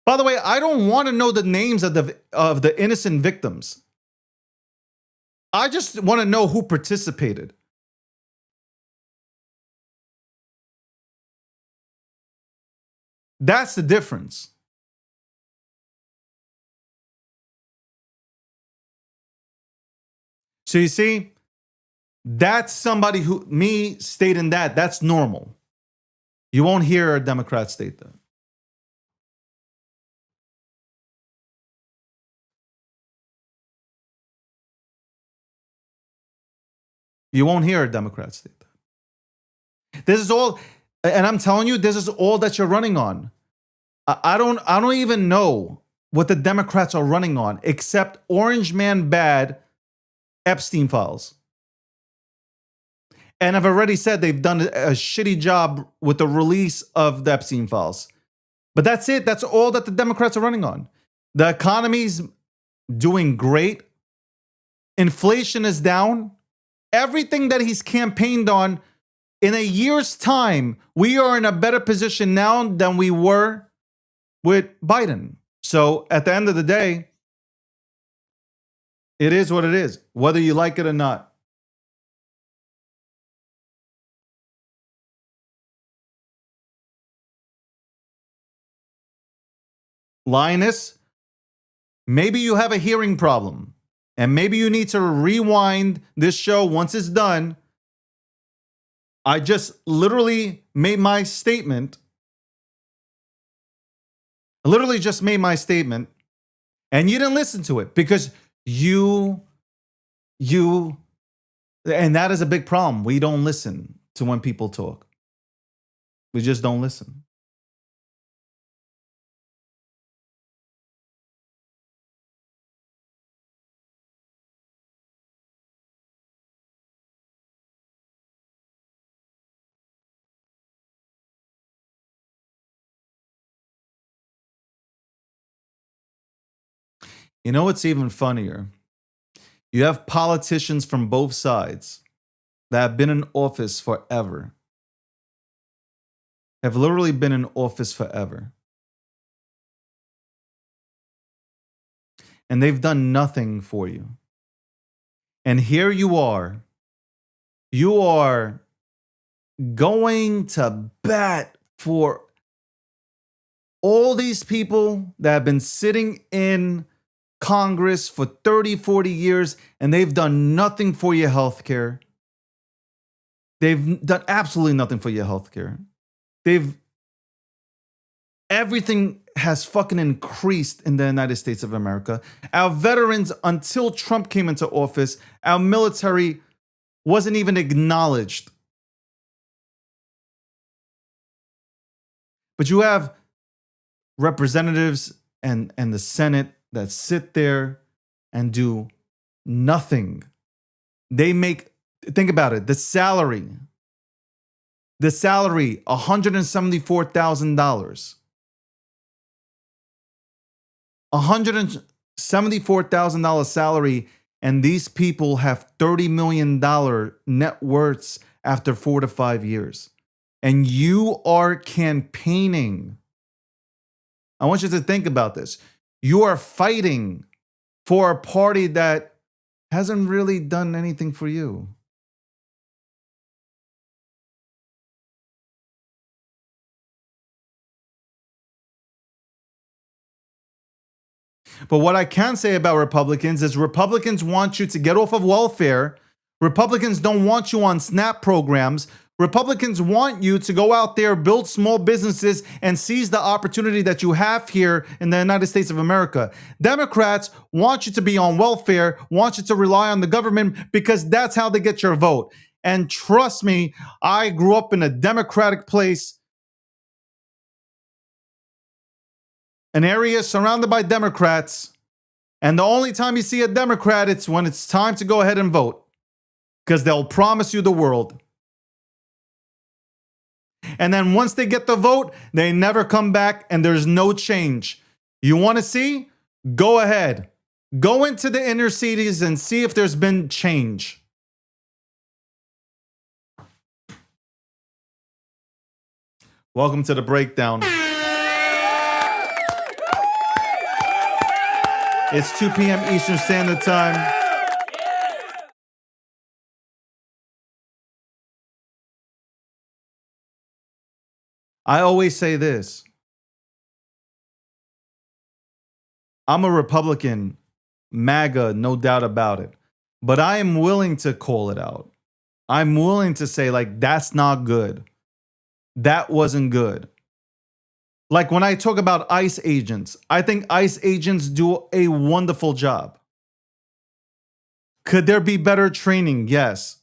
By the way, I don't want to know the names of the innocent victims. I just want to know who participated. That's the difference. So you see, that's somebody who, me stating that's normal. You won't hear a Democrat state that. You won't hear a Democrat state that. This is all, and I'm telling you, this is all that you're running on. I don't even know what the Democrats are running on, except Orange Man Bad Epstein files. And I've already said they've done a shitty job with the release of the Epstein files. But that's it. That's all that the Democrats are running on. The economy's doing great. Inflation is down. Everything that he's campaigned on, in a year's time, we are in a better position now than we were with Biden. So at the end of the day, it is what it is, whether you like it or not. Linus, maybe you have a hearing problem and maybe you need to rewind this show once it's done. I just literally made my statement. I literally just made my statement and you didn't listen to it because you, and that is a big problem. We don't listen to when people talk. We just don't listen. You know what's even funnier? You have politicians from both sides that have been in office forever. Have literally been in office forever. And they've done nothing for you. And here you are. You are going to bat for all these people that have been sitting in Congress for 30, 40 years, and they've done nothing for your healthcare. They've done absolutely nothing for your healthcare. Everything has fucking increased in the United States of America. Our veterans, until Trump came into office, our military wasn't even acknowledged. But you have representatives and the Senate that sit there and do nothing. They make, think about it, the salary, $174,000. $174,000 salary, and these people have $30 million net worths after 4 to 5 years. And you are campaigning. I want you to think about this. You are fighting for a party that hasn't really done anything for you. But what I can say about Republicans is Republicans want you to get off of welfare. Republicans don't want you on SNAP programs. Republicans want you to go out there, build small businesses, and seize the opportunity that you have here in the United States of America. Democrats want you to be on welfare, want you to rely on the government because that's how they get your vote. And trust me, I grew up in a Democratic place, an area surrounded by Democrats, and the only time you see a Democrat, it's when it's time to go ahead and vote because they'll promise you the world. And then once they get the vote, they never come back and there's no change. You want to see? Go ahead. Go into the inner cities and see if there's been change. Welcome to the breakdown. It's 2 p.m. Eastern Standard Time. I always say this. I'm a Republican, MAGA, no doubt about it. But I am willing to call it out. I'm willing to say, like, that's not good. That wasn't good. Like when I talk about ICE agents, I think ICE agents do a wonderful job. Could there be better training? Yes.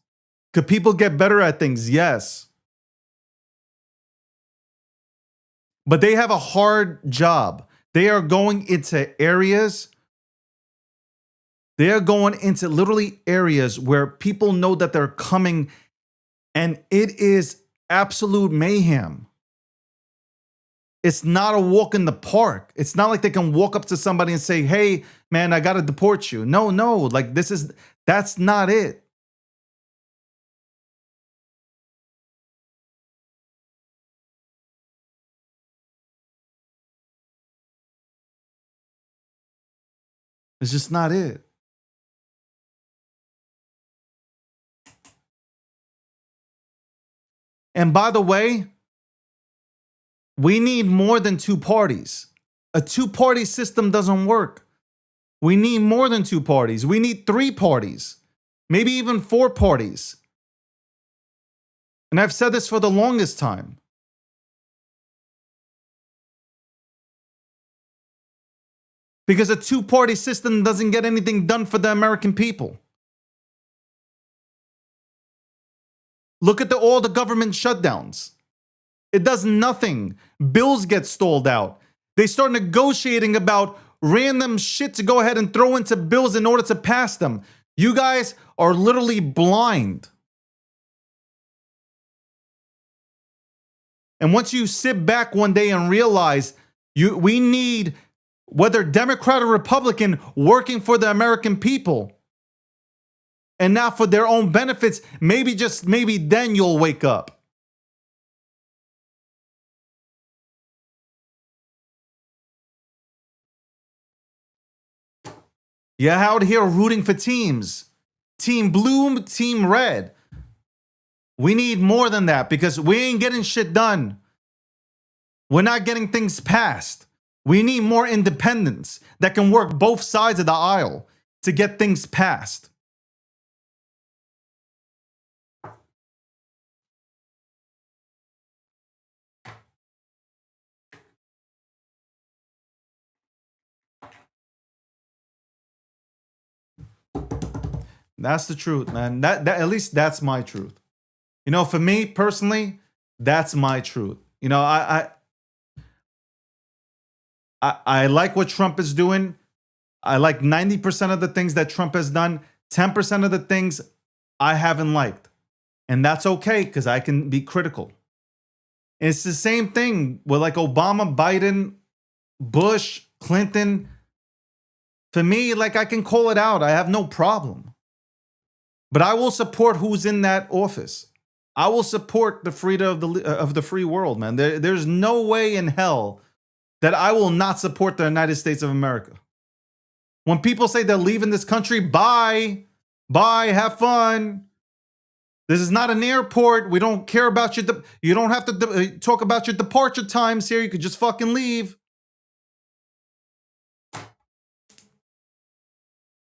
Could people get better at things? Yes. But they have a hard job. They are going into areas. They are going into literally areas where people know that they're coming, and it is absolute mayhem. It's not a walk in the park. It's not like they can walk up to somebody and say, hey, man, I got to deport you. No, like that's not it. It's just not it. And by the way, we need more than two parties. A two-party system doesn't work. We need more than two parties. We need three parties, maybe even four parties. And I've said this for the longest time. Because a two-party system doesn't get anything done for the American people. Look at all the government shutdowns. It does nothing. Bills get stalled out. They start negotiating about random shit to go ahead and throw into bills in order to pass them. You guys are literally blind. And once you sit back one day and realize we need, whether Democrat or Republican, working for the American people and not for their own benefits, maybe then you'll wake up. You're out here rooting for teams. Team blue, team red. We need more than that because we ain't getting shit done. We're not getting things passed. We need more independence that can work both sides of the aisle to get things passed. That's the truth, man. That at least that's my truth. You know, for me personally, that's my truth. You know, I like what Trump is doing. I like 90% of the things that Trump has done. 10% of the things I haven't liked. And that's okay because I can be critical. And it's the same thing with like Obama, Biden, Bush, Clinton. For me, like I can call it out. I have no problem. But I will support who's in that office. I will support the freedom of the free world, man. There's no way in hell that I will not support the United States of America. When people say they're leaving this country, bye, have fun. This is not an airport. We don't care about your. You don't have to talk about your departure times here. You could just fucking leave.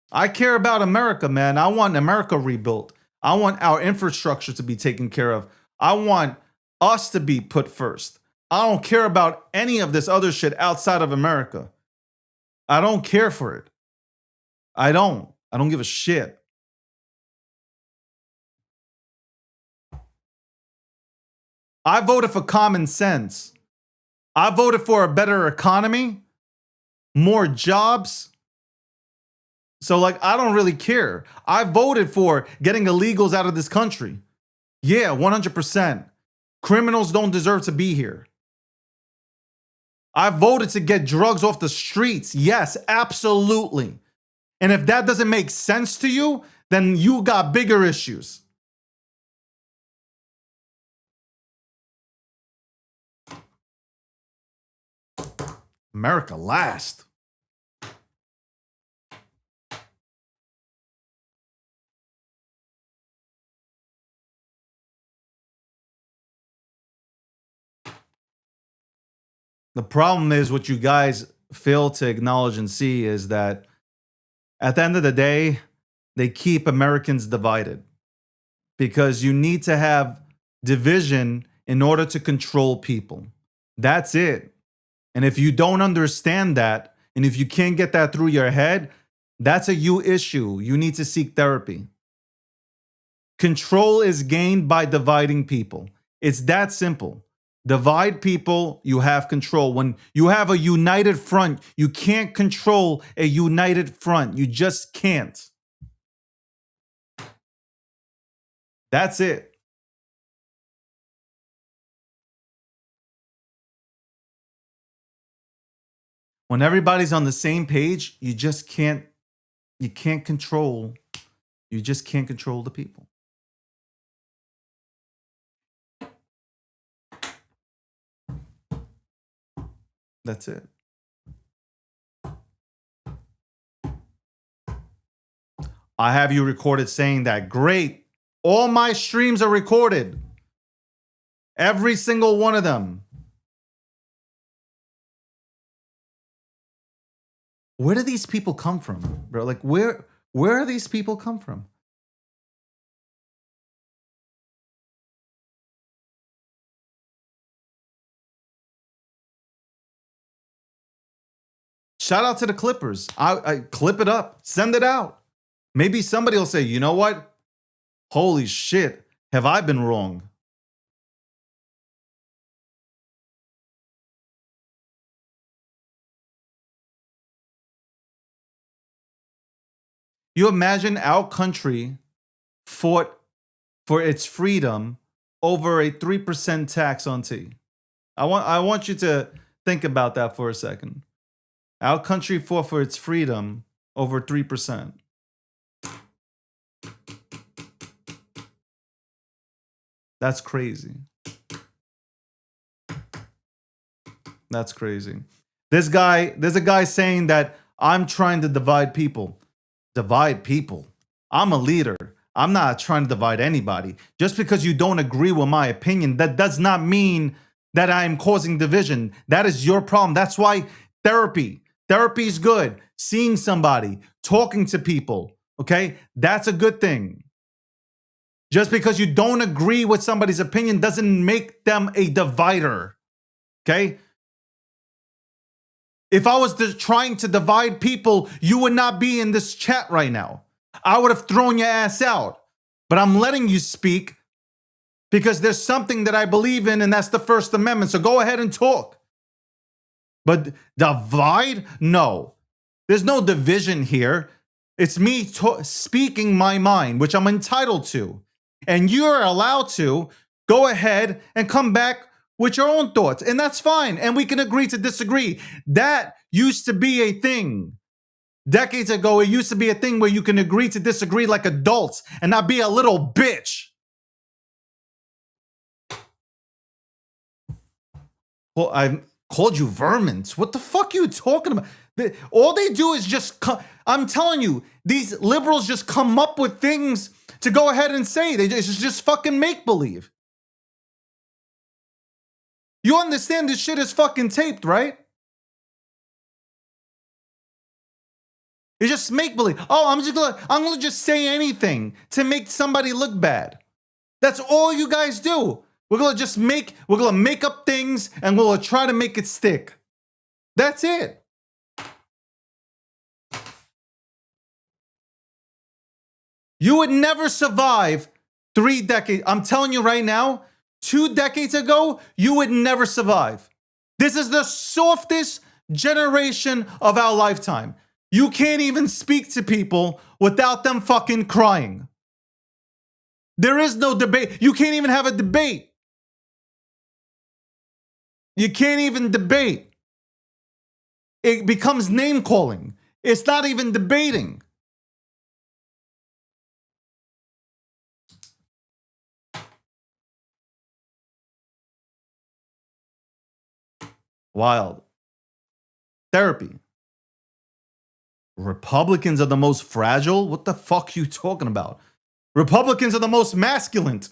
I care about America, man. I want America rebuilt. I want our infrastructure to be taken care of. I want us to be put first. I don't care about any of this other shit outside of America. I don't care for it. I don't give a shit. I voted for common sense. I voted for a better economy, more jobs. So, like, I don't really care. I voted for getting illegals out of this country. Yeah, 100%. Criminals don't deserve to be here. I voted to get drugs off the streets. Yes, absolutely. And if that doesn't make sense to you, then you got bigger issues. America last. The problem is what you guys fail to acknowledge and see is that at the end of the day, they keep Americans divided because you need to have division in order to control people. That's it. And if you don't understand that, and if you can't get that through your head, that's a you issue. You need to seek therapy. Control is gained by dividing people. It's that simple. Divide people, you have control. When you have a united front, you can't control a united front. You just can't. That's it. When everybody's on the same page, you just can't control. You just can't control the people. That's it. I have you recorded saying that. Great. All my streams are recorded. Every single one of them. Where do these people come from, bro? Like, where are these people come from? Shout out to the Clippers. I clip it up. Send it out. Maybe somebody will say, you know what? Holy shit. Have I been wrong? You imagine our country fought for its freedom over a 3% tax on tea. I want you to think about that for a second. Our country fought for its freedom over 3%. That's crazy. That's crazy. There's a guy saying that I'm trying to divide people. Divide people. I'm a leader. I'm not trying to divide anybody. Just because you don't agree with my opinion, that does not mean that I am causing division. That is your problem. That's why therapy is good. Seeing somebody, talking to people, okay? That's a good thing. Just because you don't agree with somebody's opinion doesn't make them a divider, okay? If I was trying to divide people, you would not be in this chat right now. I would have thrown your ass out. But I'm letting you speak because there's something that I believe in, and that's the First Amendment. So go ahead and talk. But divide? No. There's no division here. It's me speaking my mind, which I'm entitled to. And you're allowed to go ahead and come back with your own thoughts. And that's fine. And we can agree to disagree. That used to be a thing. Decades ago, it used to be a thing where you can agree to disagree like adults and not be a little bitch. Well, I called you vermins. What the fuck are you talking about? All they do is just, I'm telling you, these liberals just come up with things to go ahead and say. It's just fucking make-believe. You understand this shit is fucking taped, right? It's just make-believe. Oh, I'm gonna just say anything to make somebody look bad. That's all you guys do. We're gonna make up things and we'll try to make it stick. That's it. You would never survive 3 decades. I'm telling you right now, 2 decades ago, you would never survive. This is the softest generation of our lifetime. You can't even speak to people without them fucking crying. There is no debate. You can't even have a debate. You can't even debate. It becomes name calling. It's not even debating. Wild. Therapy. Republicans are the most fragile? What the fuck are you talking about? Republicans are the most masculine.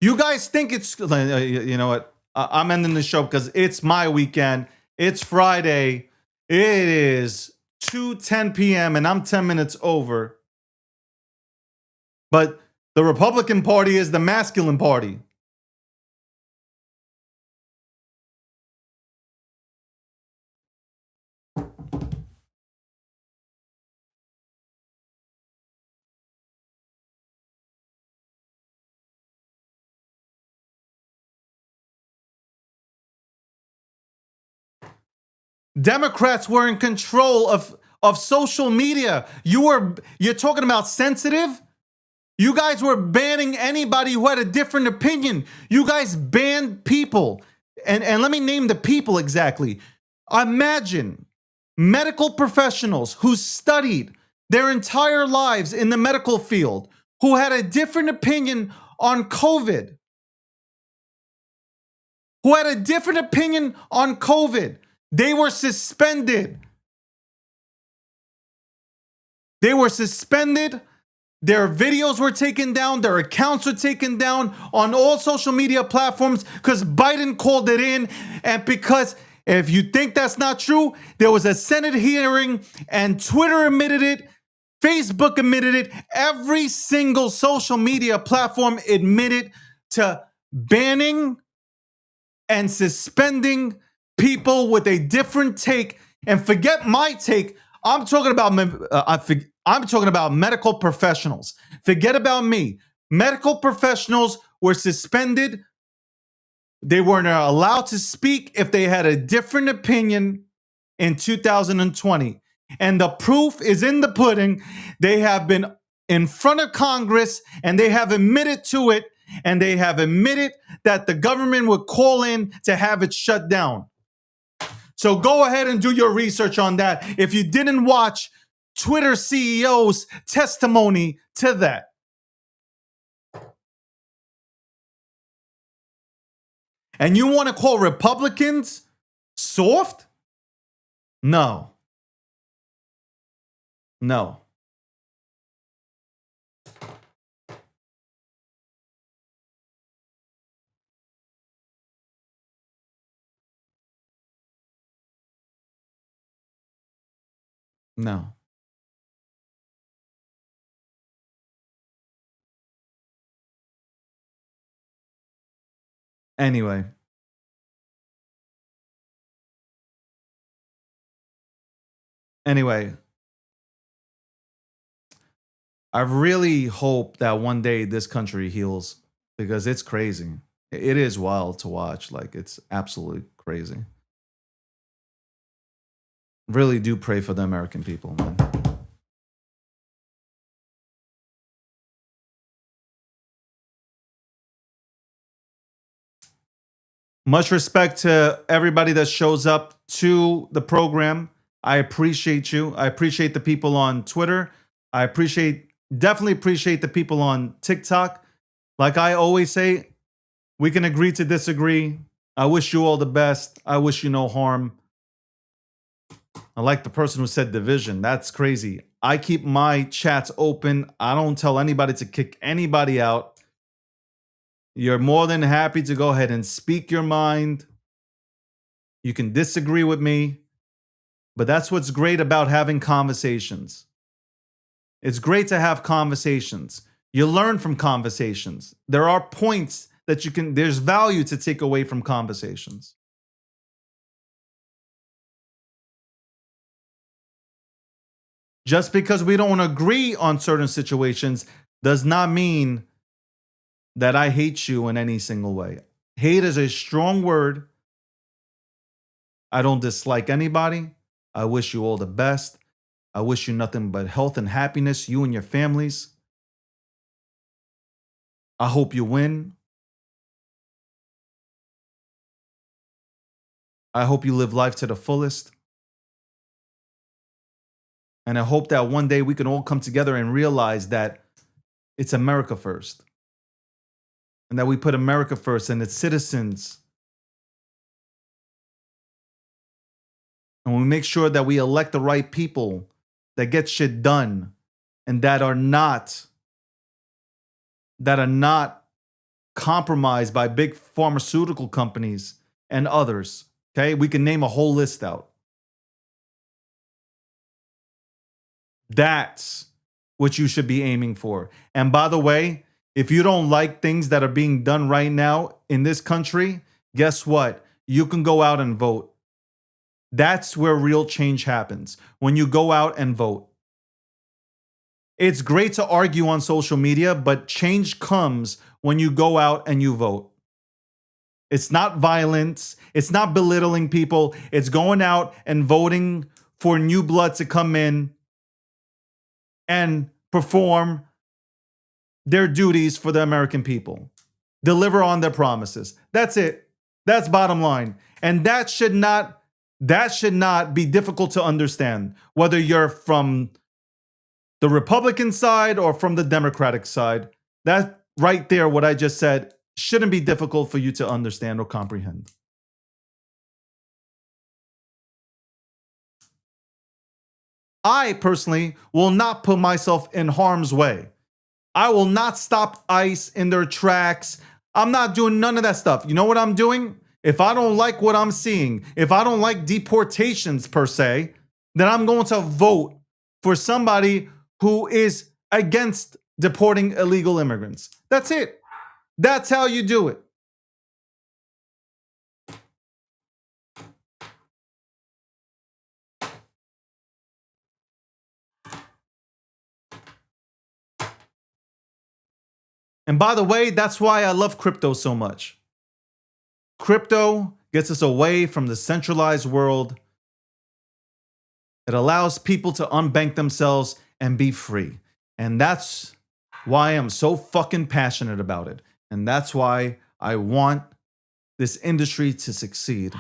You guys think it's, you know what? I'm ending the show because it's my weekend. It's Friday. It is 2:10 p.m. and I'm 10 minutes over. But the Republican Party is the masculine party. Democrats were in control of social media. You're talking about sensitive? You guys were banning anybody who had a different opinion. You guys banned people. And let me name the people exactly. Imagine medical professionals who studied their entire lives in the medical field, who had a different opinion on COVID, They were suspended. Their videos were taken down. Their accounts were taken down on all social media platforms because Biden called it in. And because if you think that's not true, there was a Senate hearing and Twitter admitted it. Facebook admitted it. Every single social media platform admitted to banning and suspending people with a different take. And forget my take. I'm talking about medical professionals. Forget about me. Medical professionals were suspended. They weren't allowed to speak if they had a different opinion in 2020. And the proof is in the pudding. They have been in front of Congress and they have admitted to it. And they have admitted that the government would call in to have it shut down. So go ahead and do your research on that if you didn't watch Twitter CEO's testimony to that. And you want to call Republicans soft? No. No. No. Anyway. I really hope that one day this country heals because it's crazy. It is wild to watch. Like, it's absolutely crazy. Really do pray for the American people, man. Much respect to everybody that shows up to the program. I appreciate you. I appreciate the people on Twitter. I definitely appreciate the people on TikTok. Like I always say, we can agree to disagree. I wish you all the best. I wish you no harm. I like the person who said division. That's crazy. I keep my chats open. I don't tell anybody to kick anybody out. You're more than happy to go ahead and speak your mind. You can disagree with me, but that's what's great about having conversations. It's great to have conversations. You learn from conversations. There are points that there's value to take away from conversations. Just because we don't agree on certain situations does not mean that I hate you in any single way. Hate is a strong word. I don't dislike anybody. I wish you all the best. I wish you nothing but health and happiness, you and your families. I hope you win. I hope you live life to the fullest. And I hope that one day we can all come together and realize that it's America first. And that we put America first and its citizens. And we make sure that we elect the right people that get shit done and that are not compromised by big pharmaceutical companies and others. Okay? We can name a whole list out. That's what you should be aiming for. And by the way, if you don't like things that are being done right now in this country, guess what? You can go out and vote. That's where real change happens, when you go out and vote. It's great to argue on social media, but change comes when you go out and you vote. It's not violence. It's not belittling people. It's going out and voting for new blood to come in and perform their duties for the American people. Deliver on their promises. That's it. That's bottom line. And that should not be difficult to understand, whether you're from the Republican side or from the Democratic side. That right there, what I just said, shouldn't be difficult for you to understand or comprehend. I personally will not put myself in harm's way. I will not stop ICE in their tracks. I'm not doing none of that stuff. You know what I'm doing? If I don't like what I'm seeing, if I don't like deportations per se, then I'm going to vote for somebody who is against deporting illegal immigrants. That's it. That's how you do it. And by the way, that's why I love crypto so much. Crypto gets us away from the centralized world. It allows people to unbank themselves and be free. And that's why I'm so fucking passionate about it. And that's why I want this industry to succeed.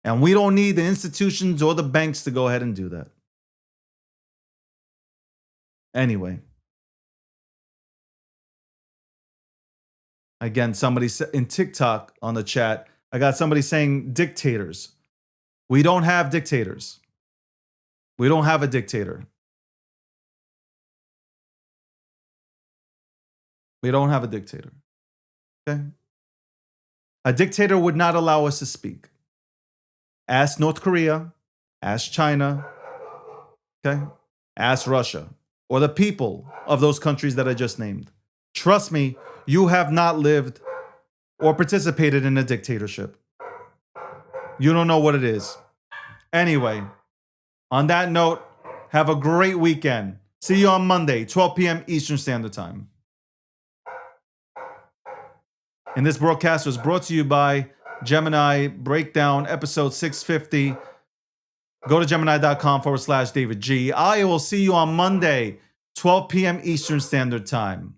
And we don't need the institutions or the banks to go ahead and do that. Anyway. Again, somebody in TikTok on the chat, I got somebody saying dictators. We don't have dictators. We don't have a dictator. We don't have a dictator. Okay? A dictator would not allow us to speak. Ask North Korea, ask China, okay? Ask Russia, or the people of those countries that I just named. Trust me, you have not lived or participated in a dictatorship. You don't know what it is. Anyway, on that note, have a great weekend. See you on Monday, 12 p.m. Eastern Standard Time. And this broadcast was brought to you by Gemini Breakdown, episode 650. Go to Gemini.com/David G. I will see you on Monday, 12 p.m. Eastern Standard Time.